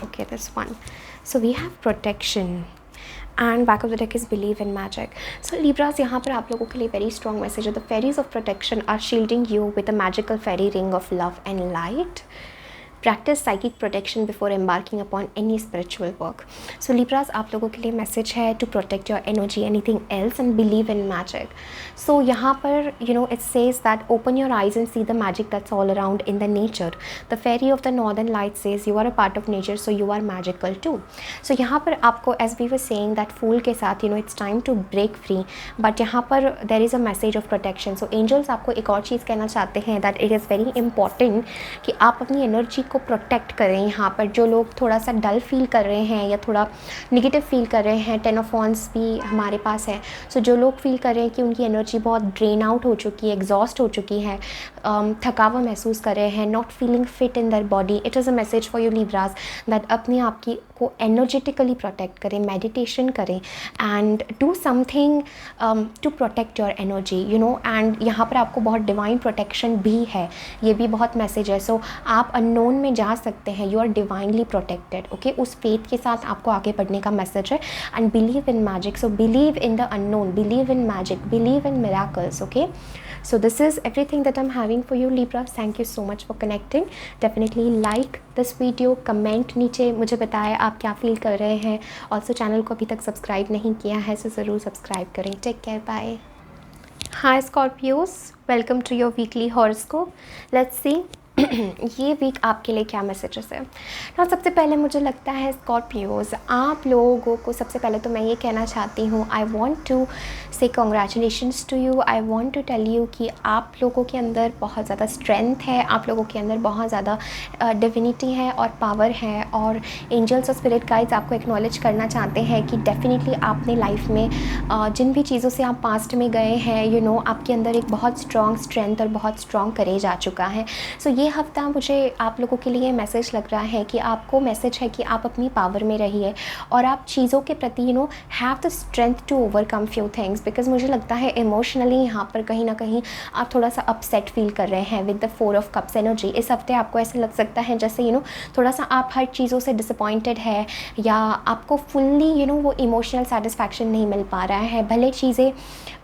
Okay, this one. So we have protection and back of the deck is believe in magic. So Libras, यहाँ पर आप लोगों के लिए very strong message है. The fairies of protection are shielding you with a magical fairy ring of love and light. Practice psychic protection before embarking upon any spiritual work. So Libras, आप लोगों के लिए मैसेज है to protect your energy, anything else and believe in magic. So यहाँ पर it says that open your eyes and see the magic that's all around in the nature. The fairy of the northern light says you are a part of nature, so you are magical too. So यहाँ पर आपको as we were saying that fool के साथ it's time to break free, but यहाँ पर there is a message of protection. So angels आपको एक और चीज़ कहना चाहते हैं that it is very important कि आप अपनी एनर्जी को प्रोटेक्ट करें। यहाँ पर जो लोग थोड़ा सा डल फील कर रहे हैं या थोड़ा निगेटिव फील कर रहे हैं, 10 ऑफ वॉन्ड्स भी हमारे पास है। सो जो लोग फील कर रहे हैं कि उनकी एनर्जी बहुत ड्रेन आउट हो चुकी है, एग्जॉस्ट हो चुकी है, थकावा महसूस कर रहे हैं, not feeling fit in their body, it is a message for you Libras that अपने आप की को एनर्जेटिकली प्रोटेक्ट करें, मेडिटेशन करें and do something to protect your energy and यहाँ पर आपको बहुत डिवाइन प्रोटेक्शन भी है, ये भी बहुत मैसेज है। सो आप अननोन में जा सकते हैं, you are divinely protected. Okay, उस फेथ के साथ आपको आगे बढ़ने का मैसेज है and believe in magic. So believe in the unknown, believe in magic, believe in miracles. Okay, so this is everything that I'm having for you Libras. Thank you so much for connecting. Definitely like this video, comment नीचे मुझे बताएं आप क्या feel कर रहे हैं। also channel को अभी तक सब्सक्राइब नहीं किया है so ज़रूर सब्सक्राइब करें। Take care, bye. Hi Scorpios, welcome to your weekly horoscope. Let's see ये वीक आपके लिए क्या मैसेजेस है ना। सबसे पहले मुझे लगता है स्कॉर्पियोज़, आप लोगों को सबसे पहले तो मैं ये कहना चाहती हूँ, I want to say congratulations to you. I want to tell you कि आप लोगों के अंदर बहुत ज़्यादा स्ट्रेंथ है, आप लोगों के अंदर बहुत ज़्यादा डिविनिटी है और पावर है, और एंजल्स और स्पिरिट गाइड्स आपको एक्नॉलेज करना चाहते हैं कि डेफिनेटली आपने लाइफ में जिन भी चीज़ों से आप पास्ट में गए हैं, यू नो, आपके अंदर एक बहुत स्ट्रॉन्ग स्ट्रेंथ और बहुत स्ट्रॉन्ग करेज आ चुका है। सो ये हफ्ता मुझे आप लोगों के लिए मैसेज लग रहा है कि आपको मैसेज है कि आप अपनी पावर में रहिए और आप चीज़ों के प्रति you know have the strength to overcome few things, because मुझे लगता है इमोशनली यहाँ पर कहीं ना कहीं आप थोड़ा सा अपसेट फील कर रहे हैं with the 4 of cups energy. इस हफ्ते आपको ऐसा लग सकता है जैसे यू नो थोड़ा सा आप हर चीज़ों से डिसअपॉइंटेड है, या आपको फुल्ली यू नो वो इमोशनल सेटिस्फैक्शन नहीं मिल पा रहा है, भले चीज़ें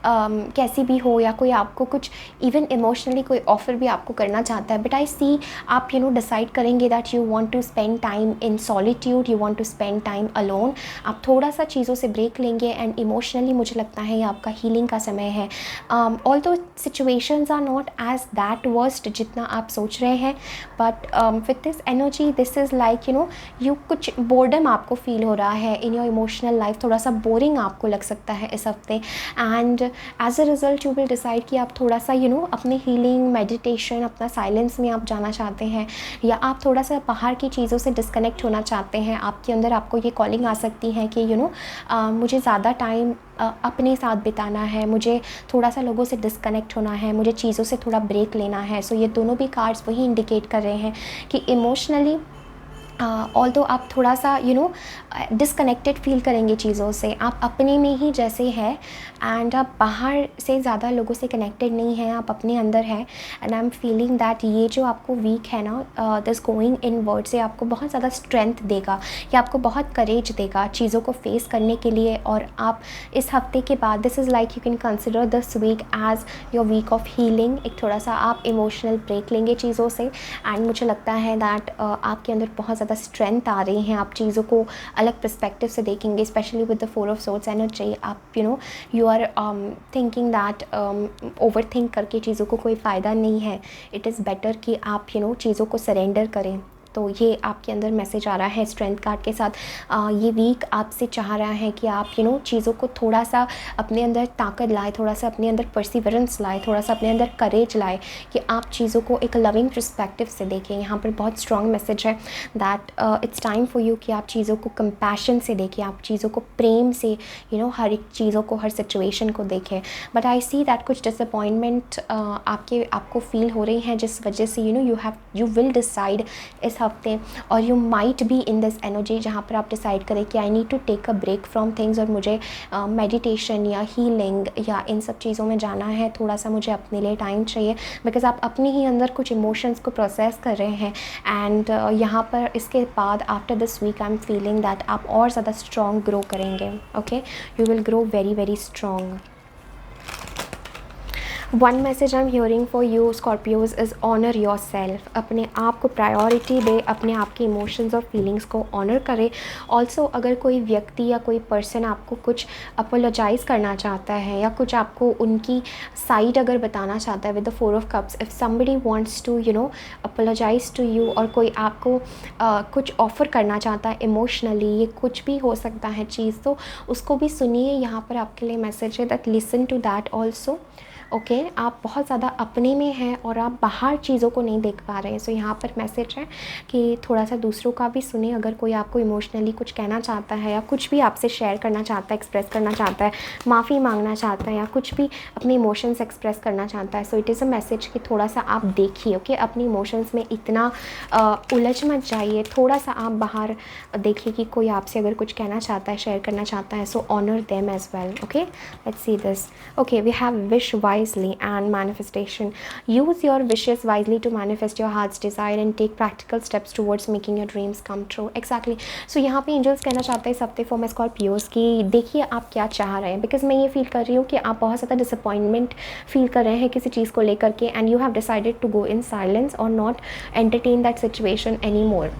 कैसी भी हो, या कोई आपको कुछ इवन इमोशनली कोई ऑफ़र भी आपको करना चाहता है, बट आई सी आप यू नो डिसाइड करेंगे that you want to spend time in solitude, you want to spend time alone. आप थोड़ा सा चीज़ों से ब्रेक लेंगे एंड इमोशनली मुझे लगता है ये आपका हीलिंग का समय है। Although situations are not as that worst जितना आप सोच रहे हैं, but with this energy this is like you know you कुछ बोर्डम आपको फील हो रहा है इन योर इमोशनल लाइफ, थोड़ा सा बोरिंग आपको लग सकता है इस हफ्ते, and as a result you will decide कि आप थोड़ा सा यू नो अपने हीलिंग मेडिटेशन अपना साइलेंस में आप जाना चाहते हैं, या आप थोड़ा सा बाहर की चीज़ों से डिस्कनेक्ट होना चाहते हैं। आपके अंदर आपको ये कॉलिंग आ सकती है कि यू नो मुझे ज़्यादा टाइम अपने साथ बिताना है, मुझे थोड़ा सा लोगों से डिस्कनेक्ट होना है, मुझे चीज़ों से थोड़ा ब्रेक लेना है। सो ये दोनों भी कार्ड्स वही इंडिकेट कर रहे हैं कि इमोशनली ऑल्दो आप थोड़ा सा यू नो डिसकनेक्टेड फील करेंगे चीज़ों से, आप अपने में ही जैसे है एंड आप बाहर से ज़्यादा लोगों से कनेक्टेड नहीं हैं, आप अपने अंदर हैं। And I am feeling that ये जो आपको वीक है ना दिस गोइंग इन वर्ड से आपको बहुत ज़्यादा स्ट्रेंथ देगा, या आपको बहुत करेज देगा चीज़ों को फेस करने के लिए। और आप इस हफ्ते के बाद this is like you can consider this week as your week of healing. एक थोड़ा सा आप इमोशनल ब्रेक लेंगे चीज़ों से, एंड मुझे लगता है दैट आपके अंदर बहुत ज़्यादा स्ट्रेंथ आ रही हैं, आप चीज़ों को अलग पर्सपेक्टिव से देखेंगे, specially with the 4 of swords energy. आप you know you are thinking that overthink करके चीज़ों को कोई फ़ायदा नहीं है, इट इज़ बेटर कि आप यू नो चीज़ों को सरेंडर करें। तो ये आपके अंदर मैसेज आ रहा है स्ट्रेंथ कार्ड के साथ। ये वीक आपसे चाह रहा है कि आप यू नो चीज़ों को थोड़ा सा अपने अंदर ताकत लाए, थोड़ा सा अपने अंदर परसिवरेंस लाए, थोड़ा सा अपने अंदर करेज लाए कि आप चीज़ों को एक लविंग पर्सपेक्टिव से देखें। यहाँ पर बहुत स्ट्रॉन्ग मैसेज है that it's time for you कि आप चीज़ों को कंपैशन से देखें, आप चीज़ों को प्रेम से यू नो हर एक चीज़ों को, हर सिचुएशन को देखें। बट आई सी दैट कुछ डिसअपॉइंटमेंट आपको फील हो रही हैं, जिस वजह से you know you will decide इस हफ्ते, और you might be in this energy जहाँ पर आप डिसाइड करें कि I need to take a break from things, और मुझे मेडिटेशन या हीलिंग या इन सब चीज़ों में जाना है, थोड़ा सा मुझे अपने लिए टाइम चाहिए, बिकॉज आप अपने ही अंदर कुछ इमोशंस को प्रोसेस कर रहे हैं। एंड यहाँ पर इसके बाद after this week I am feeling that आप और ज़्यादा स्ट्रॉन्ग ग्रो करेंगे। Okay, you will grow very very strong. One message I am hearing for you Scorpios is honour yourself. अपने आप को प्रायोरिटी दे, अपने आप के इमोशंस और फीलिंग्स को ऑनर करें। ऑल्सो अगर कोई व्यक्ति या कोई पर्सन आपको कुछ अपोलोजाइज़ करना चाहता है, या कुछ आपको उनकी साइड अगर बताना चाहता है with the 4 of cups, if somebody wants to you know apologise to you, और कोई आपको कुछ ऑफ़र करना चाहता है इमोशनली, ये कुछ भी हो सकता है चीज़, तो उसको भी सुनिए। यहाँ पर आपके लिए मैसेज है that listen to that also. Okay, आप बहुत ज़्यादा अपने में हैं और आप बाहर चीज़ों को नहीं देख पा रहे हैं। सो यहाँ पर मैसेज है कि थोड़ा सा दूसरों का भी सुने। अगर कोई आपको इमोशनली कुछ कहना चाहता है, या कुछ भी आपसे शेयर करना चाहता है, एक्सप्रेस करना चाहता है, माफ़ी मांगना चाहता है, या कुछ भी अपने इमोशंस एक्सप्रेस करना चाहता है, so it is a message कि थोड़ा सा आप देखिए। ओके, अपने इमोशंस में इतना उलझ मत जाइए, थोड़ा सा आप बाहर देखिए कि कोई आपसे अगर कुछ कहना चाहता है, शेयर करना चाहता है, so honour them as well. Okay, let's see this. Okay, we have wish wisely and manifestation. Use your wishes wisely to manifest your heart's desire and take practical steps towards making your dreams come true. Exactly. So यहाँ पे angels कहना चाहते हैं इस हफ्ते for my Scorpios कि देखिए आप क्या चाह रहे हैं, बिकॉज मैं ये फील कर रही हूँ कि आप बहुत ज़्यादा डिसअपॉइंटमेंट फील कर रहे हैं किसी चीज़ को लेकर के, and you have decided to go in silence और not entertain that situation any more.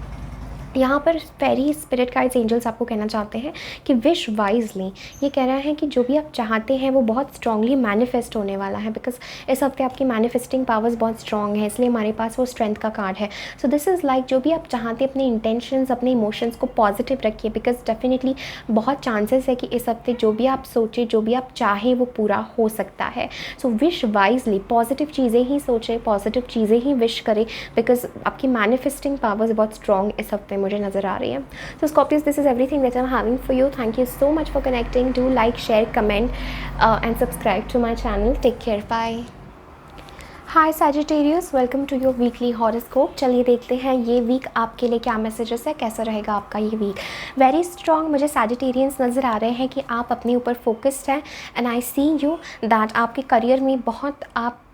यहाँ पर फेरी स्पिरिट गाइड्स एंजल्स आपको कहना चाहते हैं कि विश वाइजली। ये कह रहा है कि जो भी आप चाहते हैं वो बहुत स्ट्रांगली मैनिफेस्ट होने वाला है, बिकॉज इस हफ्ते आपकी मैनिफेस्टिंग पावर्स बहुत स्ट्रांग है, इसलिए हमारे पास वो स्ट्रेंथ का कार्ड है। सो दिस इज़ लाइक जो भी आप चाहते हैं अपने इंटेंशंस अपने इमोशंस को पॉजिटिव रखिए, बिकॉज डेफिनेटली बहुत चांसेस है कि इस हफ्ते जो भी आप सोचें जो भी आप चाहें वो पूरा हो सकता है। सो विश वाइजली, पॉजिटिव चीज़ें ही सोचें, पॉजिटिव चीज़ें ही विश करें, बिकॉज आपकी मैनिफेस्टिंग पावर्स बहुत स्ट्रांग इस हफ्ते मुझे नज़र आ रही है। So Scorpios, this is everything that I am having for you. Thank you so much for connecting. Do like, share, comment and subscribe to my channel. Take care, bye. Hi Sagittarius, welcome to your weekly horoscope. चलिए देखते हैं ये week आपके लिए क्या messages है, कैसा रहेगा आपका ये वीक। वेरी स्ट्रॉन्ग मुझे सैजिटेरियंस नज़र आ रहे हैं कि आप अपने ऊपर फोकस्ड हैं, and I see you that आपके करियर में बहुत आप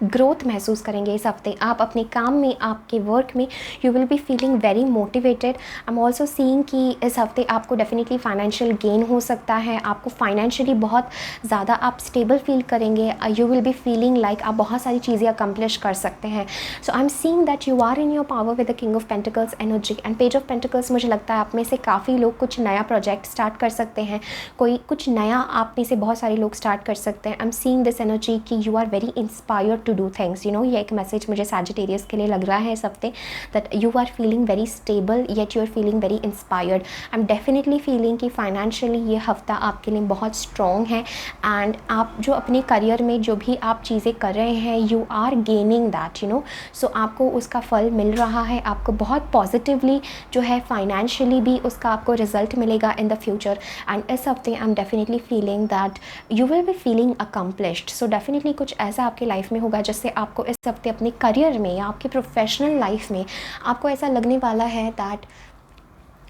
ग्रोथ महसूस करेंगे इस हफ्ते। आप अपने काम में, आपके वर्क में you will be feeling very motivated. I am also seeing कि इस हफ्ते आपको डेफिनेटली फाइनेंशियल गेन हो सकता है, आपको फाइनेंशियली बहुत ज़्यादा आप स्टेबल फील करेंगे। You will be feeling like आप बहुत सारी चीज़ें अकम्प्लिश कर सकते हैं। So I am seeing that you are in your power with the king of pentacles energy and page of pentacles. मुझे लगता है आप में से काफ़ी लोग कुछ नया प्रोजेक्ट स्टार्ट कर सकते हैं, कोई कुछ नया आप में से बहुत सारे लोग स्टार्ट कर सकते हैं। I am seeing this energy कि you are very inspired to do things, ये एक मैसेज मुझे सैजिटेरियस के लिए लग रहा है इस हफ्ते, that you are feeling very stable yet you are feeling very inspired. I am definitely feeling कि फाइनेंशियली ये हफ्ता आपके लिए बहुत स्ट्रॉन्ग है, एंड आप जो अपने करियर में जो भी आप चीज़ें कर रहे हैं यू आर गेनिंग दैट, सो आपको उसका फल मिल रहा है। आपको बहुत पॉजिटिवली जो है फाइनेंशियली भी उसका आपको रिजल्ट मिलेगा इन द फ्यूचर। एंड इस हफ्ते आई am definitely feeling that you will be feeling accomplished. So definitely कुछ ऐसा आपकी लाइफ में होगा जिससे आपको इस हफ्ते अपने करियर में या आपके प्रोफेशनल लाइफ में आपको ऐसा लगने वाला है that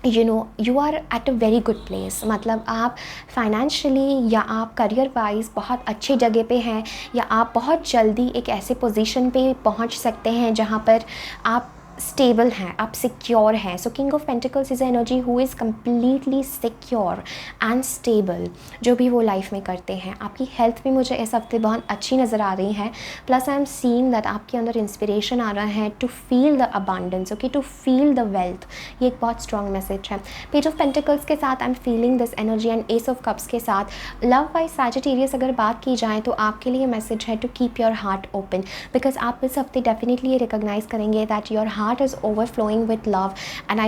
you are at a very good place. मतलब आप फाइनेंशियली या आप करियर वाइज बहुत अच्छी जगह पे हैं, या आप बहुत जल्दी एक ऐसे पोजीशन पे पहुंच सकते हैं जहां पर आप स्टेबल हैं, आप सिक्योर हैं। So king of pentacles is energy who is completely secure and stable जो भी वो लाइफ में करते हैं। आपकी हेल्थ भी मुझे इस हफ्ते बहुत अच्छी नज़र आ रही है। Plus I am seeing that आपके अंदर इंस्पिरेशन आ रहा है to feel the abundance, okay, to feel the wealth. ये एक बहुत स्ट्रॉन्ग मैसेज है। पेज ऑफ पेंटिकल्स के साथ I am feeling this energy, and ace of cups के साथ लव वाइज सैजिटेरियस अगर बात की जाए तो आपके लिए मैसेज है to keep your heart open, because आप इस हफ्ते डेफिनेटली ये रिकोगनाइज करेंगे that your heart is overflowing with love, and I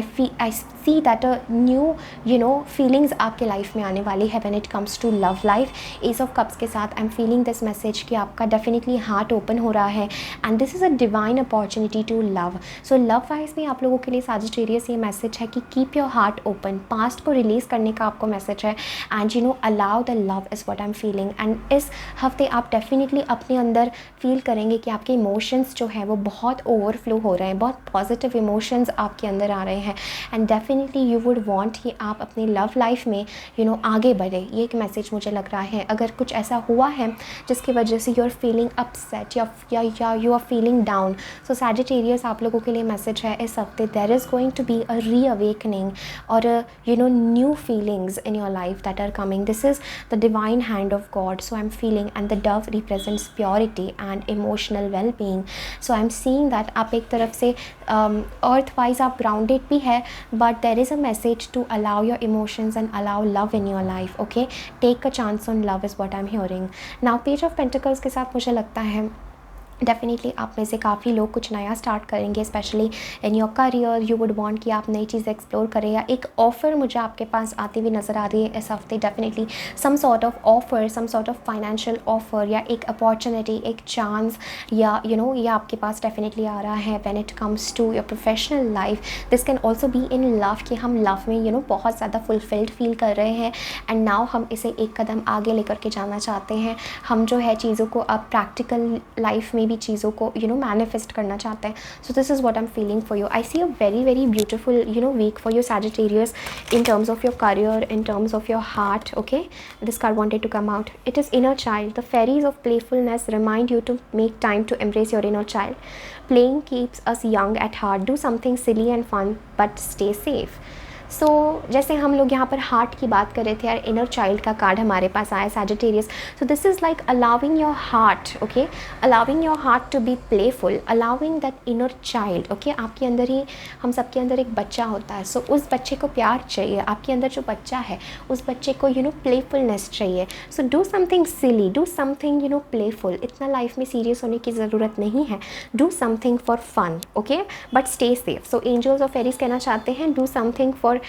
see that a new feelings आपके लाइफ में आने वाली है when it comes to love life। Ace of Cups के साथ I'm feeling this message कि आपका definitely heart open हो रहा है, and this is a divine opportunity to love। So love wise में आप लोगों के लिए Sagittarius ये मैसेज है कि keep your heart open, past को रिलीज़ करने का आपको मैसेज है, and allow the love is what I'm feeling। and इस हफ्ते आप डेफिनेटली अपने अंदर फील करेंगे कि आपके इमोशंस जो है वो बहुत ओवरफ्लो हो रहे हैं, बहुत पॉजिटिव इमोशंस आपके अंदर आ रहे हैं, and definitely you would want कि आप अपनी लव लाइफ में आगे बढ़े। ये एक मैसेज मुझे लग रहा है। अगर कुछ ऐसा हुआ है जिसकी वजह से यू आर फीलिंग अपसेट या you are feeling down, so Sagittarius आप लोगों के लिए मैसेज है इस हफ्ते there is going to be a reawakening और new feelings in your life that are coming. This is the divine hand of God, so I am feeling, and the dove represents purity and emotional well being. So I am seeing that आप एक तरफ से अर्थ wise आप grounded भी है, but there is a message to allow your emotions and allow love in your life, okay, take a chance on love is what I am hearing now. Page of pentacles के साथ मुझे लगता है definitely आप में से काफ़ी लोग कुछ नया स्टार्ट करेंगे, specially in your career. You would want कि आप नई चीज़ें एक्सप्लोर करें, या एक ऑफ़र मुझे आपके पास आती हुई नज़र आ रही है इस हफ्ते। Definitely some sort of offer, some sort of financial offer, या एक अपॉर्चुनिटी, एक चांस, या ये आपके पास डेफिनेटली आ रहा है when it comes to your professional life. This can also be in love कि हम लव में बहुत ज़्यादा फुलफिल्ड फील कर रहे हैं, एंड नाउ हम इसे एक कदम आगे लेकर के जाना चाहते हैं। हम जो है चीज़ों को अब प्रैक्टिकल लाइफ में भी चीज़ों को मैनिफेस्ट करना चाहते हैं। So this is what I am feeling for you. I see a very very beautiful week for your Sagittarius in terms of your career, in terms of your heart, okay. This card wanted to come out, it is inner child. The fairies of playfulness remind you to make time to embrace your inner child. Playing keeps us young at heart. Do something silly and fun, but stay safe. सो जैसे हम लोग यहाँ पर heart की बात कर रहे थे यार, इनर चाइल्ड का कार्ड हमारे पास आया Sagittarius. So this is like allowing your heart, okay, allowing your heart to be playful, allowing that inner child. Okay, आपके अंदर ही, हम सबके अंदर एक बच्चा होता है. सो उस बच्चे को प्यार चाहिए. आपके अंदर जो बच्चा है उस बच्चे को प्लेफुलनेस चाहिए. So do something silly, do something playful. इतना लाइफ में सीरियस होने की ज़रूरत नहीं है. Do something for fun, okay, but stay safe. So angels और फेरीज कहना चाहते हैं do something for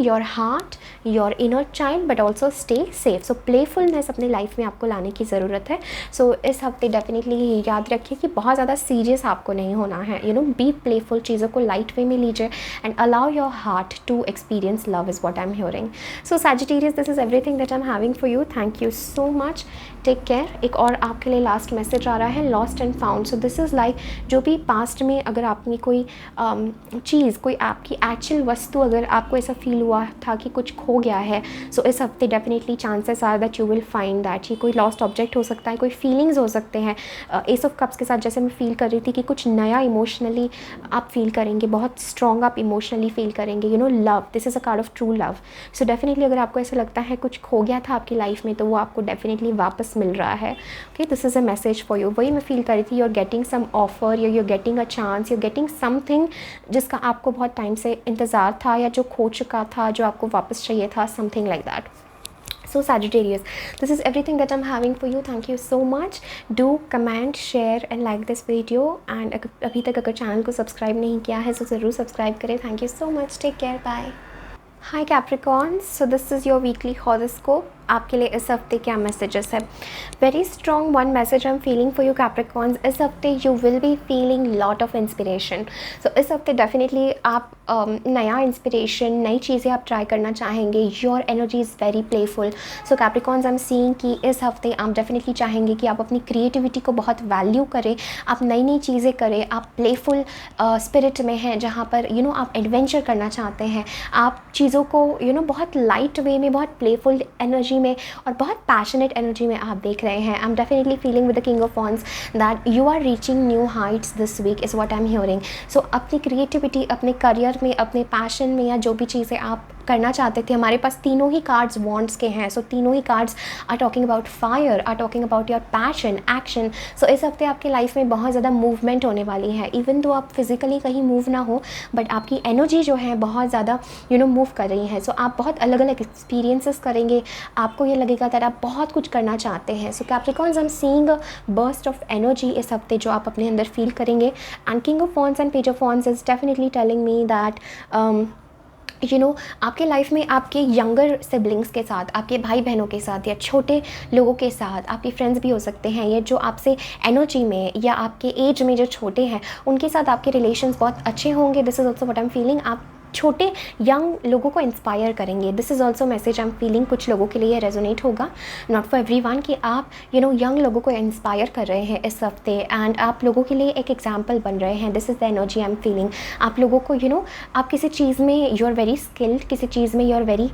your heart, your inner child, but also stay safe. So playfulness अपने लाइफ में आपको लाने की ज़रूरत है. सो इस हफ्ते डेफिनेटली याद रखिए कि बहुत ज़्यादा सीरियस आपको नहीं होना है. बी प्लेफुल, चीज़ों को लाइट वे में लीजिए and allow your heart to experience love is what I am hearing. So Sagittarius, this is everything that I am having for you. Thank you so much, take care. एक और आपके लिए last message आ रहा है, lost and found. So this is like जो भी past में अगर आपने कोई चीज़, कोई आपकी एक्चुअल वस्तु, अगर आपको ऐसा फील हुआ था कि कुछ खो गया है, सो इस हफ्ते definitely chances are that you will find that. ये कोई लॉस्ट ऑब्जेक्ट हो सकता है, कोई फीलिंग्स हो सकते हैं. एस ऑफ कप्स के साथ जैसे मैं फील कर रही थी कि कुछ नया इमोशनली आप फील करेंगे, बहुत स्ट्रॉन्ग आप इमोशनली फील करेंगे. Love, this is a card of true love. So definitely अगर आपको ऐसा लगता है कुछ खो गया था आपकी लाइफ में, तो वो आपको डेफिनेटली वापस मिल रहा है. Okay, this is a message for you. वही मैं फील कर रही थी, you are getting some offer, you are getting a chance, you are getting something जिसका आपको बहुत टाइम से इंतज़ार था या जो खो चुका था, जो आपको वापस चाहिए था, something like that. So Sagittarius, this is everything that I'm having for you. Thank you so much. Do comment, share and like this video. And अभी तक अगर चैनल को सब्सक्राइब नहीं किया है तो ज़रूर सब्सक्राइब करें. Thank you so much. Take care. Bye. Hi Capricorns. So this is your weekly horoscope. आपके लिए इस हफ्ते क्या मैसेजेस है. Very strong one message I am feeling for you Capricorns. इस हफ्ते you will be feeling lot of inspiration. So इस हफ्ते डेफिनेटली आप नया इंस्पिरेशन, नई चीज़ें आप ट्राई करना चाहेंगे. Your energy is very playful. So Capricorns I am seeing कि इस हफ्ते आप डेफिनेटली चाहेंगे कि आप अपनी क्रिएटिविटी को बहुत वैल्यू करें, आप नई नई चीज़ें करें, आप प्लेफुल स्पिरिट में हैं जहाँ पर आप एडवेंचर करना चाहते हैं. आप चीज़ों को बहुत लाइट वे में, बहुत प्लेफुल एनर्जी में और बहुत पैशनेट एनर्जी में आप देख रहे हैं. I am definitely feeling with the king of wands that you are reaching new heights this week is what I am hearing. So अपनी क्रिएटिविटी, अपने करियर में, अपने पैशन में या जो भी चीज़ें आप करना चाहते थे, हमारे पास तीनों ही कार्ड्स वॉन्ड्स के हैं. सो तीनों ही cards are talking about fire, are talking about your passion, action. So इस हफ्ते आपके लाइफ में बहुत ज़्यादा मूवमेंट होने वाली है. इवन तो आप फिजिकली कहीं मूव ना हो, बट आपकी एनर्जी जो है बहुत ज़्यादा मूव कर रही है. सो आप बहुत अलग अलग एक्सपीरियंसेस करेंगे. आपको ये लगेगा कि आप बहुत कुछ करना चाहते हैं. So Capricorns I am seeing a burst of energy इस हफ्ते जो आप अपने अंदर फील करेंगे. And king of wands and page of wands is definitely telling me that आपके लाइफ में आपके यंगर सिबलिंग्स के साथ, आपके भाई बहनों के साथ या छोटे लोगों के साथ, आपके फ्रेंड्स भी हो सकते हैं, या जो आपसे एनर्जी में या आपके एज में जो छोटे हैं, उनके साथ आपके रिलेशंस बहुत अच्छे होंगे. This is also what I am feeling. आप छोटे यंग लोगों को इंस्पायर करेंगे. This is also message I am feeling. कुछ लोगों के लिए रेजोनेट होगा, नॉट फॉर एवरीवन, कि आप यंग लोगों को इंस्पायर कर रहे हैं इस हफ्ते एंड आप लोगों के लिए एक एग्जाम्पल बन रहे हैं. This is the energy I am feeling. आप लोगों को आप किसी चीज़ में यू आर वेरी स्किल्ड, किसी चीज़ में you are very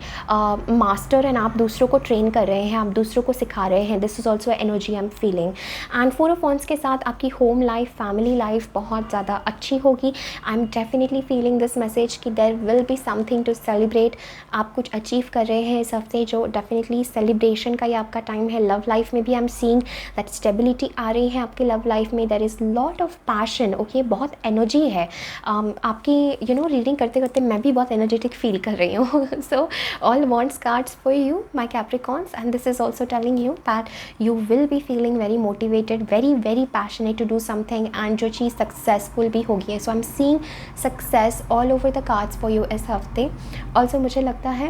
master and आप दूसरों को ट्रेन कर रहे हैं, आप दूसरों को सिखा रहे हैं. This is also energy I am feeling. And four of wands के साथ आपकी होम लाइफ, फैमिली लाइफ बहुत ज़्यादा अच्छी होगी. I am definitely feeling this message कि there will be something to celebrate. आप कुछ अचीव कर रहे हैं इस हफ्ते जो डेफिनेटली सेलिब्रेशन का ही आपका टाइम है. लव लाइफ में भी I am seeing that stability आ रही है आपकी लव लाइफ में. There is lot of passion. Okay, बहुत एनर्जी है. आपकी रीडिंग करते करते मैं भी बहुत एनर्जेटिक फील कर रही हूँ. So all wands cards for you my Capricorns and this is also telling you that you will be feeling very motivated, very very passionate to do something and जो चीज़ सक्सेसफुल भी होगी. So I am seeing success all over the cards for you इस हफ्ते. Also मुझे लगता है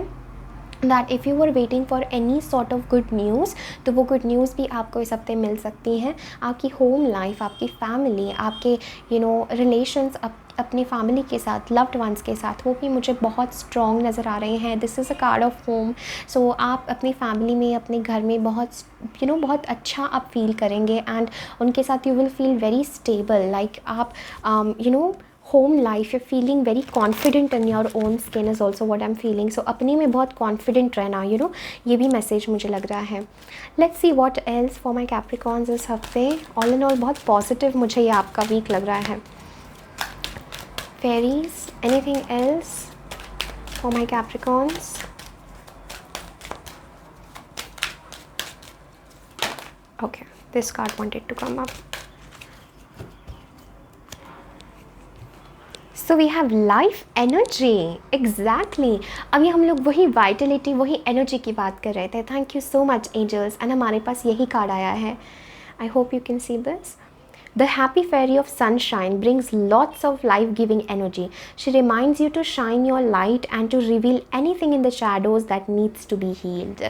that if you are waiting for any sort of good news, तो वो गुड न्यूज़ भी आपको इस हफ्ते मिल सकती हैं. आपकी होम लाइफ, आपकी फैमिली, आपके रिलेशंस अपनी फैमिली के साथ, लव्ड वंस के साथ, वो भी मुझे बहुत स्ट्रॉन्ग नज़र आ रहे हैं. This is a card of home. So आप अपनी फैमिली में, अपने घर में बहुत बहुत अच्छा आप फील करेंगे एंड उनके साथ you will feel very stable. Like आप home life, you feeling very confident in your own skin is also what I am feeling. So अपने में बहुत कॉन्फिडेंट रहना, ये भी मैसेज मुझे लग रहा है. Let's see what else for my Capricorns इस हफ्ते. ऑल इन ऑल बहुत पॉजिटिव मुझे ये आपका वीक लग रहा है. Fairies, anything else? for my Capricorns. Okay, this card wanted to come up. So we have life energy. Exactly. अभी हम लोग वही vitality, वही energy की बात कर रहे थे. Thank you so much angels. And हमारे पास यही कार्ड आया है. I hope you can see this. The happy fairy of sunshine brings lots of life-giving energy. She reminds you to shine your light and to reveal anything in the shadows that needs to be healed.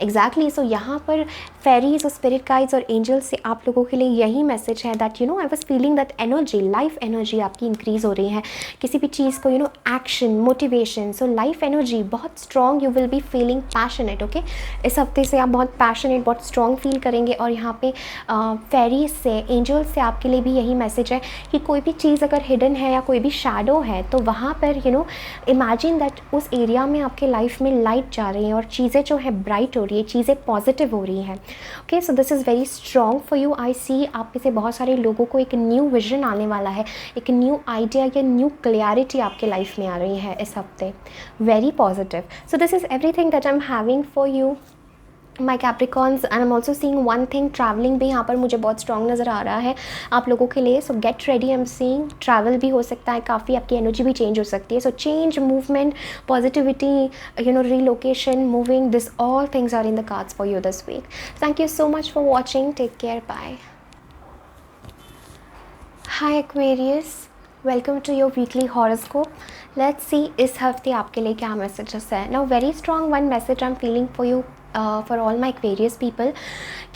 Exactly. So यहाँ पर fairies और spirit guides और angels से आप लोगों के लिए यही message है that you know I was feeling that energy, life energy आपकी increase हो रही है. किसी भी चीज़ को you know action, motivation. So life energy बहुत strong. You will be feeling passionate. Okay. इस हफ्ते से आप बहुत passionate, बहुत strong feel करेंगे और यहाँ पे fairies से, angels से आपके लिए भी यही मैसेज है कि कोई भी चीज़ अगर हिडन है या कोई भी शैडो है तो वहाँ पर यू नो इमेजिन दैट उस एरिया में आपके लाइफ में लाइट जा रही है और चीज़ें जो है ब्राइट हो रही है, चीज़ें पॉजिटिव हो रही हैं. Okay, so this is very strong for you. I see आप में से बहुत सारे लोगों को एक न्यू विजन आने वाला है, एक न्यू आइडिया या न्यू क्लियरिटी आपके लाइफ में आ रही है इस हफ्ते. Very positive. So this is everything that I am having for you my Capricorns. And I am also seeing one thing, travelling भी यहाँ पर मुझे बहुत स्ट्रॉन्ग नज़र आ रहा है आप लोगों के लिए. सो get ready. I am seeing travel भी हो सकता है, काफ़ी आपकी एनर्जी भी चेंज हो सकती है. So change, movement, positivity, you know relocation, moving, this all things are in the cards for you this week. Thank you so much for watching. Take care. Bye. Hi Aquarius, welcome to your weekly horoscope. Let's see इस हफ्ते आपके लिए क्या messages है. Now very strong one message I am feeling for you for all my Aquarius people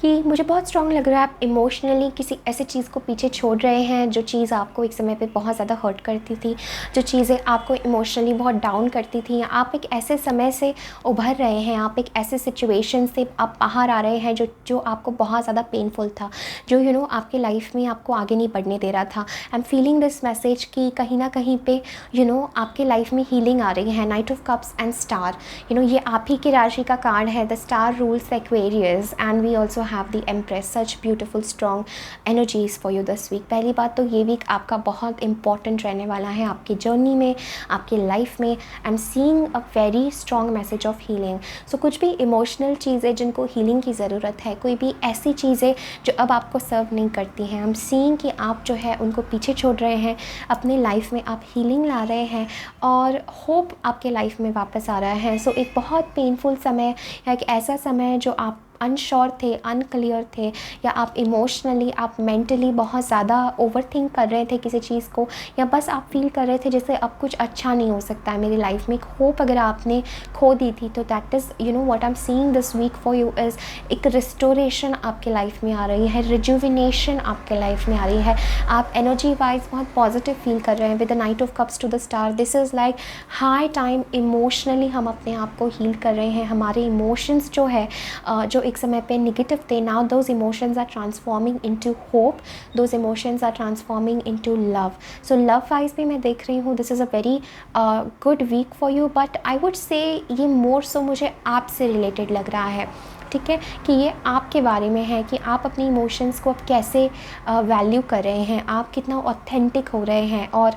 कि मुझे बहुत strong लग रहा है आप इमोशनली किसी ऐसी चीज़ को पीछे छोड़ रहे हैं जो चीज़ आपको एक समय पे बहुत ज़्यादा हर्ट करती थी, जो चीज़ें आपको इमोशनली बहुत डाउन करती थी. आप एक ऐसे समय से उभर रहे हैं, आप एक ऐसे सिचुएशन से आप बाहर आ रहे हैं जो आपको बहुत ज़्यादा पेनफुल था, जो यू नो आपके लाइफ में आपको आगे नहीं बढ़ने दे रहा था. I am feeling this message कि कहीं ना कहीं पे यू नो आपके लाइफ में हीलिंग आ रही है. Knight of cups and star, you know ये आप ही की राशि का कार्ड है. The star rules Aquarius and we also have the empress. Such beautiful strong energies for you this week. पहली बात तो ये वीक आपका बहुत इंपॉर्टेंट रहने वाला है आपकी जर्नी में, आपकी लाइफ में. I am seeing a very strong message of healing. So कुछ भी इमोशनल चीज़ें जिनको हीलिंग की ज़रूरत है, कोई भी ऐसी चीज़ें जो अब आपको सर्व नहीं करती हैं, आई एम सीइंग कि आप जो है उनको पीछे छोड़ रहे हैं, अपनी लाइफ में आप हीलिंग ला रहे हैं और होप आपके लाइफ में वापस आ रहा है. सो एक बहुत पेनफुल समय या एक ऐसा समय जो आप अनश्योर थे, अनक्लियर थे, या आप इमोशनली, आप मेंटली बहुत ज़्यादा ओवरथिंक कर रहे थे किसी चीज़ को, या बस आप फील कर रहे थे जैसे अब कुछ अच्छा नहीं हो सकता है मेरी लाइफ में. होप अगर आपने खो दी थी तो that is you know what I am seeing this week for you is एक रिस्टोरेशन आपके लाइफ में आ रही है, रिजुविनेशन आपके लाइफ में आ रही है. आप एनर्जी वाइज बहुत पॉजिटिव फील कर रहे हैं with the knight of cups to the star. This is like high time. Emotionally हम अपने आप को हील कर रहे हैं. हमारे इमोशंस जो है जो एक समय पे नेगेटिव थे, now those emotions are transforming into hope, those emotions are transforming into love. So love wise भी मैं देख रही हूँ this is a very good week for you. But I would say ये मोर सो मुझे आपसे रिलेटेड लग रहा है, ठीक है, कि ये आपके बारे में है कि आप अपनी इमोशंस को अब कैसे वैल्यू कर रहे हैं, आप कितना ऑथेंटिक हो रहे हैं और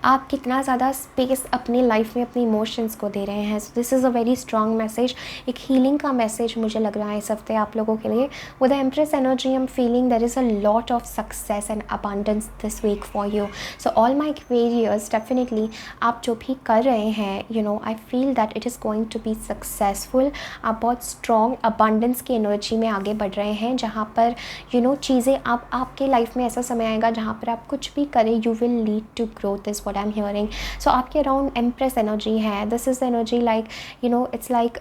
आप कितना ज़्यादा स्पेस अपनी लाइफ में अपनी इमोशंस को दे रहे हैं. So this is a very strong message. एक हीलिंग का मैसेज मुझे लग रहा है इस हफ्ते आप लोगों के लिए. With the empress energy I am feeling there is a lot of success and abundance this week for you. So all my Aquarians, definitely आप जो भी कर रहे हैं, you know I feel that it is going to be successful. आप बहुत strong abundance की energy में आगे बढ़ रहे हैं जहाँ पर यू नो चीज़ें आपके लाइफ में ऐसा समय आएगा जहाँ पर आप कुछ भी करें you will lead to growth is what I'm hearing. So आपके अराउंड एम्प्रेस एनर्जी है. This is energy like you know it's like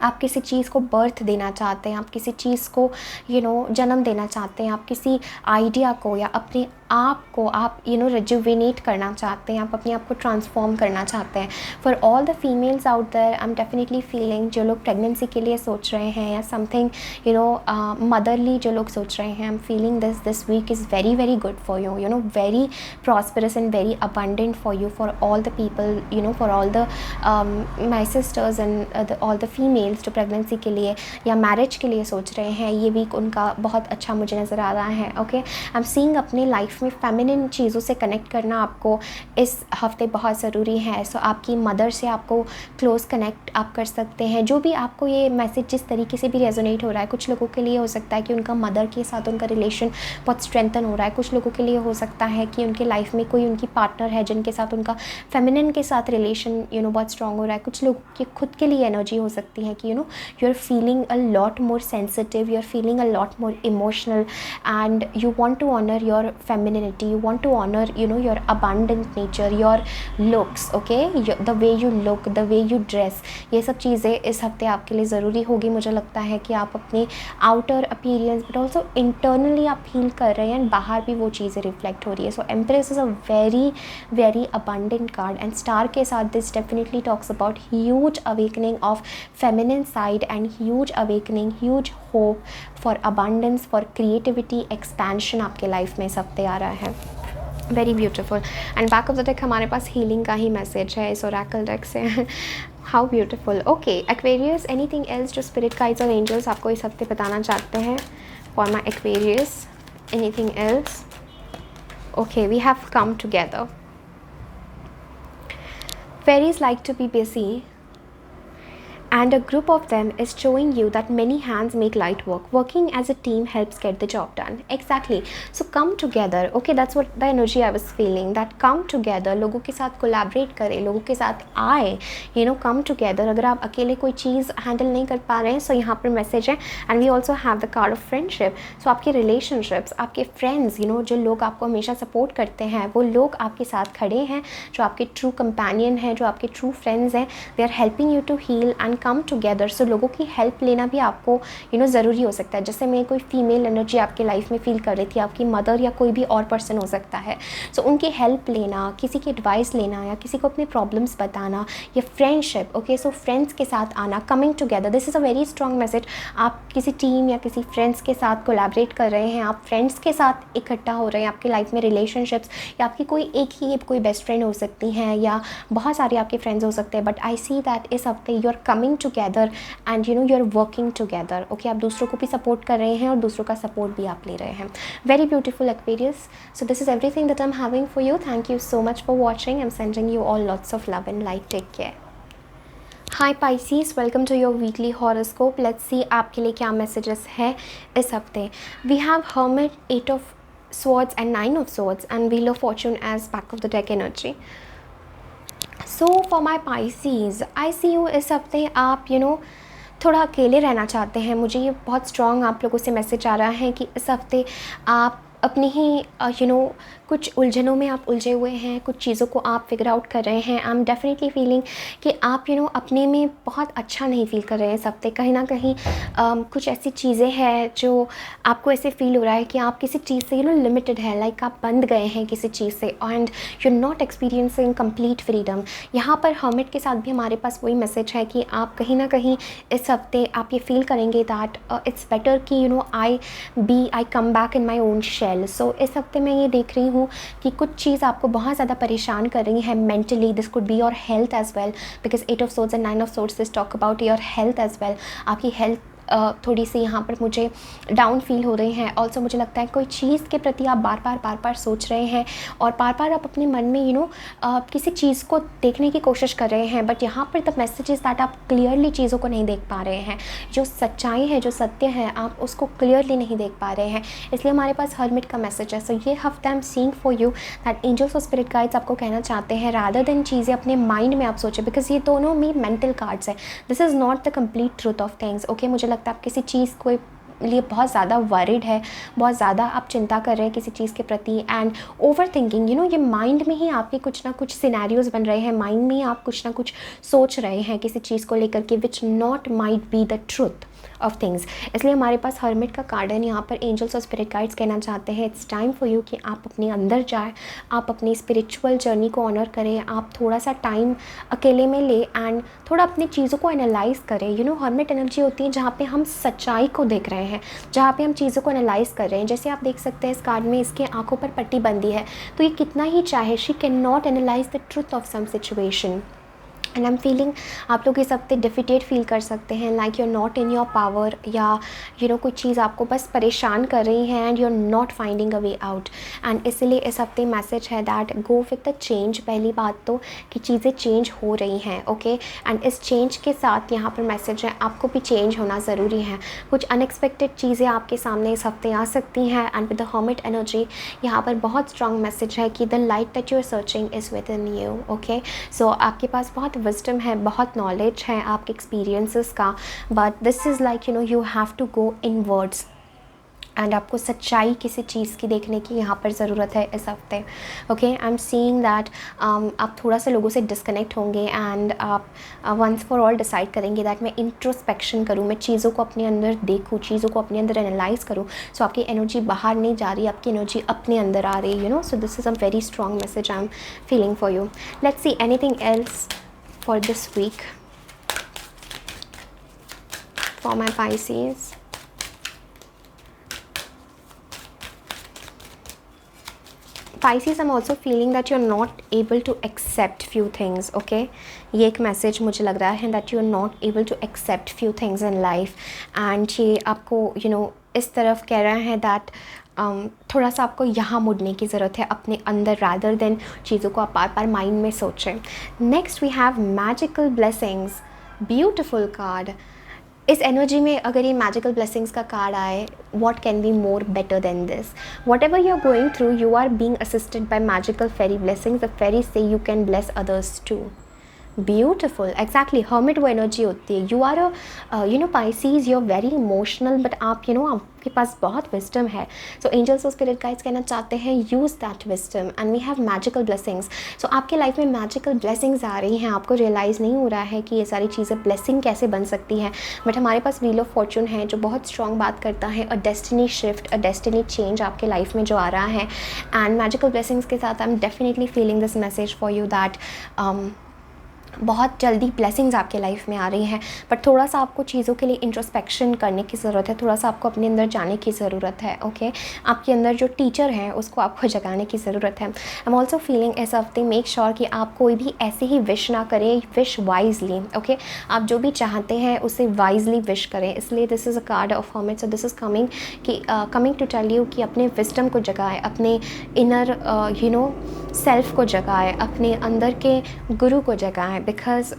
आप किसी चीज़ को बर्थ देना चाहते हैं, आप किसी चीज़ को यू नो जन्म देना चाहते हैं, आप किसी आइडिया को या अपने आप को आप यू नो रिजुविनेट करना चाहते हैं, आप अपने आप को ट्रांसफॉर्म करना चाहते हैं. For all the females out there I am definitely feeling, जो लोग प्रेगनेंसी के लिए सोच रहे हैं या समथिंग यू नो मदरली जो लोग सोच रहे हैं, I am feeling this week is very very good for you, you know very prosperous and very abundant for you, for all the people, you know for all the my sisters and all the female females जो pregnancy के लिए या marriage के लिए सोच रहे हैं, ये वीक उनका बहुत अच्छा मुझे नज़र आ रहा है। ओके, आई एम सीइंग अपने लाइफ में फेमिनिन चीज़ों से कनेक्ट करना आपको इस हफ्ते बहुत ज़रूरी है। सो आपकी मदर से आपको क्लोज़ कनेक्ट आप कर सकते हैं। जो भी आपको ये मैसेज जिस तरीके से भी रेजोनेट हो रहा है, कुछ लोगों के लिए हो सकता है कि उनका मदर के साथ उनका रिलेशन बहुत स्ट्रेंथन हो रहा है, कुछ लोगों के लिए हो सकता है कि उनके लाइफ में कोई उनकी पार्टनर है जिनके साथ उनका फेमिनिन के साथ रिलेशन बहुत स्ट्रॉन्ग हो रहा है। कुछ लोगों की खुद के लिए एनर्जी हो सकती है कि you are feeling a lot more sensitive, you are feeling a lot more emotional and you want to honour your femininity, you want to honour your abundant nature, your looks, okay, the way you look, the way you dress. ये सब चीज़ें इस हफ्ते आपके लिए ज़रूरी होगी। मुझे लगता है कि आप अपने outer appearance but also internally आप फील कर रहे हैं एंड बाहर भी वो चीज़ें रिफ्लेक्ट हो रही है। So empress is a very very abundant card and star के साथ this definitely talks about huge awakening of feminine side and huge awakening, huge hope for abundance, for creativity, expansion आपके लाइफ में इस हफ्ते आ रहा है। Very beautiful. And back of the deck हमारे पास हीलिंग का ही मैसेज है इस ओरेकल डेक से। How beautiful. Okay, Aquarius, anything else जो स्पिरिट गाइड्स और एंजल्स आपको इस हफ्ते बताना चाहते हैं for my Aquarius, anything else? Okay, we have come together. Fairies like to be busy and a group of them is showing you that many hands make light work. Working as a team helps get the job done. Exactly. So come together. Okay, that's what the energy I was feeling, that come together. लोगों के साथ collaborate करें, लोगों के साथ आए, come together. अगर आप अकेले कोई चीज़ handle नहीं कर पा रहे हैं, so यहाँ पर message है and we also have the card of friendship. So आपके relationships, आपके friends, जो लोग आपको हमेशा support करते हैं, वो लोग आपके साथ खड़े हैं, जो आपके true companion हैं, जो आपके true friends हैं, they are helping you to heal and come together. So लोगों की हेल्प लेना भी आपको ज़रूरी हो सकता है। जैसे मैं कोई फीमेल एनर्जी आपके लाइफ में फील कर रही थी, आपकी मदर या कोई भी और पर्सन हो सकता है। सो उनकी हेल्प लेना, किसी की एडवाइस लेना या किसी को अपने प्रॉब्लम्स बताना या फ्रेंडशिप, ओके, सो फ्रेंड्स के साथ आना, coming together, this is a very strong message. आप किसी टीम या किसी फ्रेंड्स के साथ कोलैबोरेट कर रहे हैं, आप फ्रेंड्स के साथ इकट्ठा हो रहे हैं, आपकी लाइफ में रिलेशनशिप्स या आपकी कोई बेस्ट फ्रेंड हो सकती हैं या बहुत सारे आपके फ्रेंड्स हो सकते हैं, बट आई सी दैट इस हफ्ते you are coming together and you are working together. Okay, आप दूसरों को भी सपोर्ट कर रहे हैं और दूसरों का सपोर्ट भी आप ले रहे हैं। Very beautiful Aquarius. So this is everything that I am having for you. Thank you so much for watching. I am sending you all lots of love and light. Take care. Hi Pisces, welcome to your weekly horoscope. Let's see आपके लिए क्या messages है इस हफ्ते। We have hermit, 8 of swords and 9 of swords and wheel of fortune as back of the deck energy. So for my Pisces, I see you इस हफ्ते आप थोड़ा अकेले रहना चाहते हैं। मुझे ये बहुत स्ट्रॉन्ग आप लोगों से मैसेज आ रहा है कि इस हफ्ते आप अपनी ही कुछ उलझनों में आप उलझे हुए हैं, कुछ चीज़ों को आप फिगर आउट कर रहे हैं। आई एम डेफिनेटली फीलिंग कि आप अपने में बहुत अच्छा नहीं फील कर रहे हैं इस हफ्ते। कहीं ना कहीं कुछ ऐसी चीज़ें हैं जो आपको ऐसे फील हो रहा है कि आप किसी चीज़ से लिमिटेड है, लाइक आप बंद गए हैं किसी चीज़ से and you are not experiencing complete freedom. यहाँ पर हर्मिट के साथ भी हमारे पास वही मैसेज है कि आप कहीं ना कहीं इस हफ्ते आप ये फील करेंगे दैट इट्स बेटर कि I come back in my own shell. So इस हफ्ते मैं ये देख रही हूँ कि कुछ चीज़ आपको बहुत ज़्यादा परेशान कर रही है mentally. This could be your health as well, because 8 of swords and 9 of swords this talk about your health as well. आपकी हेल्थ थोड़ी सी यहाँ पर मुझे डाउन फील हो रही हैं। ऑल्सो मुझे लगता है कोई चीज़ के प्रति आप बार बार सोच रहे हैं और बार बार आप अपने मन में किसी चीज़ को देखने की कोशिश कर रहे हैं, बट यहाँ पर द मैसेज इज़ दैट आप क्लियरली चीज़ों को नहीं देख पा रहे हैं। जो सच्चाई है, जो सत्य है, आप उसको क्लियरली नहीं देख पा रहे हैं। इसलिए हमारे पास हर्मिट का मैसेज है। सो ये हफ्ता I am seeing for you that angels और स्पिरिट गाइड्स आपको कहना चाहते हैं रादर देन चीज़ें अपने माइंड में आप सोचें, बिकॉज ये दोनों में मेंटल कार्ड्स है। This is not the complete truth of things. Okay, मुझे लगता है आप किसी चीज़ को लिए बहुत ज़्यादा वरिड है, बहुत ज़्यादा आप चिंता कर रहे हैं किसी चीज़ के प्रति एंड ओवर थिंकिंग, ये माइंड में ही आपके कुछ ना कुछ सिनेरियोज बन रहे हैं, माइंड में ही आप कुछ ना कुछ सोच रहे हैं किसी चीज़ को लेकर के which not might be the truth of things. इसलिए हमारे पास हर्मिट का कार्ड है। यहाँ पर एंजल्स और स्पिरिट गाइड्स कहना चाहते हैं इट्स टाइम फॉर यू कि आप अपने अंदर जाए, आप अपनी स्पिरिचुअल जर्नी को ऑनर करें, आप थोड़ा सा टाइम अकेले में ले एंड थोड़ा अपनी चीज़ों को एनालाइज करें। हर्मिट एनर्जी होती है जहाँ पे हम सच्चाई को देख रहे हैं, जहाँ पे हम चीज़ों को एनालाइज कर रहे हैं। जैसे आप देख सकते हैं इस कार्ड में इसके आंखों पर पट्टी बंदी है, तो ये कितना ही चाहे she can not analyse the truth of some situation. And I am feeling आप लोग इस हफ्ते डिफिटेड फील कर सकते हैं, like you are not in your power, या कोई चीज़ आपको बस परेशान कर रही है and you are not finding a way out. And इसलिए इस हफ्ते मैसेज है that go with the change. पहली बात तो कि चीज़ें चेंज हो रही हैं, ओके। एंड इस चेंज के साथ यहाँ पर मैसेज है आपको भी चेंज होना ज़रूरी है। कुछ अनएक्सपेक्टेड चीज़ें आपके सामने इस हफ्ते आ सकती हैं। And with the hermit energy यहाँ पर बहुत स्ट्रॉन्ग मैसेज है कि the light that you are searching is within you, okay. So आपके पास बहुत विजडम है, बहुत नॉलेज है आपके एक्सपीरियंसेस का, but this is like you have to go inwards. And आपको सच्चाई किसी चीज़ की देखने की यहाँ पर ज़रूरत है इस हफ्ते, okay. I am seeing that आप थोड़ा सा लोगों से डिस्कनेक्ट होंगे एंड आप वंस फॉर ऑल डिसाइड करेंगे दैट मैं इंट्रोस्पेक्शन करूँ, मैं चीज़ों को अपने अंदर देखूँ, चीज़ों को अपने अंदर एनालाइज करूँ। सो आपकी एनर्जी बाहर नहीं जा रही, आपकी एनर्जी अपने अंदर आ रही, सो this is a very strong message I am feeling for you. Let's see anything else for this week for my Pisces. Pisces, I'm also feeling that you're not able to accept few things, okay? ये एक message मुझे लग रहा है that you're not able to accept few things in life, and ये आपको इस तरफ कह रहा है that थोड़ा सा आपको यहाँ मुड़ने की ज़रूरत है अपने अंदर, रैदर देन चीज़ों को आप बार बार माइंड में सोचें। Next we have magical blessings, beautiful card. इस एनर्जी में अगर ये मैजिकल ब्लेसिंग्स का कार्ड आए, what can be more better than this. Whatever you are going through, you are being assisted by magical fairy blessings. The fairy says you can bless others too. Beautiful, exactly, hermit वो energy होती है। You are Pisces, you are very emotional, but आप आपके पास बहुत wisdom है। So angels और spirit guides कहना चाहते हैं use that wisdom and we have magical blessings. So आपके लाइफ में मैजिकल ब्लेसिंग्स आ रही हैं, आपको रियलाइज़ नहीं हो रहा है कि ये सारी चीज़ें ब्लेसिंग कैसे बन सकती हैं, बट हमारे पास व्हील ऑफ फॉर्चून है जो बहुत स्ट्रॉन्ग बात करता है अ डेस्टिनी शिफ्ट, अ डेस्टिनी चेंज आपके लाइफ में जो आ रहा है। एंड मैजिकल ब्लेसिंग्स के साथ I am definitely feeling this message for you that बहुत जल्दी ब्लेसिंग्स आपके लाइफ में आ रही हैं, बट थोड़ा सा आपको चीज़ों के लिए इंट्रोस्पेक्शन करने की ज़रूरत है, थोड़ा सा आपको अपने अंदर जाने की ज़रूरत है, ओके। आपके अंदर जो टीचर है उसको आपको जगाने की ज़रूरत है। आई एम ऑल्सो फीलिंग इस हफ्ते मेक श्योर कि आप कोई भी ऐसे ही विश ना करें, विश वाइजली, ओके। आप जो भी चाहते हैं उसे वाइजली विश करें। इसलिए this is a card of hermit, so this is coming to tell you कि अपने विजडम को जगाएं, अपने इनर सेल्फ को जगाएं, अपने अंदर के गुरु को जगाएं, because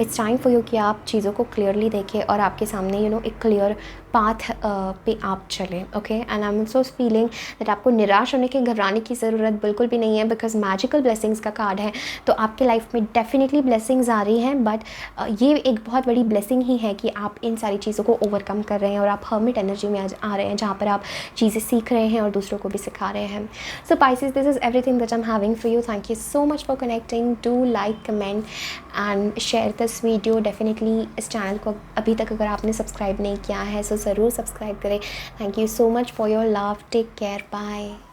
it's time for you कि आप चीज़ों को क्लियरली देखें और आपके सामने एक क्लियर पाथ पे आप चलें, okay. And I am also feeling that आपको निराश होने की, घबराने की ज़रूरत बिल्कुल भी नहीं है, बिकॉज मैजिकल ब्लेसिंग्स का कार्ड है। तो आपके लाइफ में डेफिनेटली ब्लेसिंग्स आ रही हैं, बट ये एक बहुत बड़ी ब्लेसिंग ही है कि आप इन सारी चीज़ों को ओवरकम कर रहे हैं और आप हर्मिट एनर्जी में आ रहे हैं, जहाँ पर आप चीज़ें सीख रहे हैं और दूसरों को भी सिखा रहे हैं। So Pisces, this is everything that I am having for you. Thank you so much for connecting. Do like, comment and share this video. Definitely इस चैनल को अभी तक अगर आपने सब्सक्राइब नहीं किया है सो ज़रूर सब्सक्राइब करें। Thank you so much for your love. Take care, bye.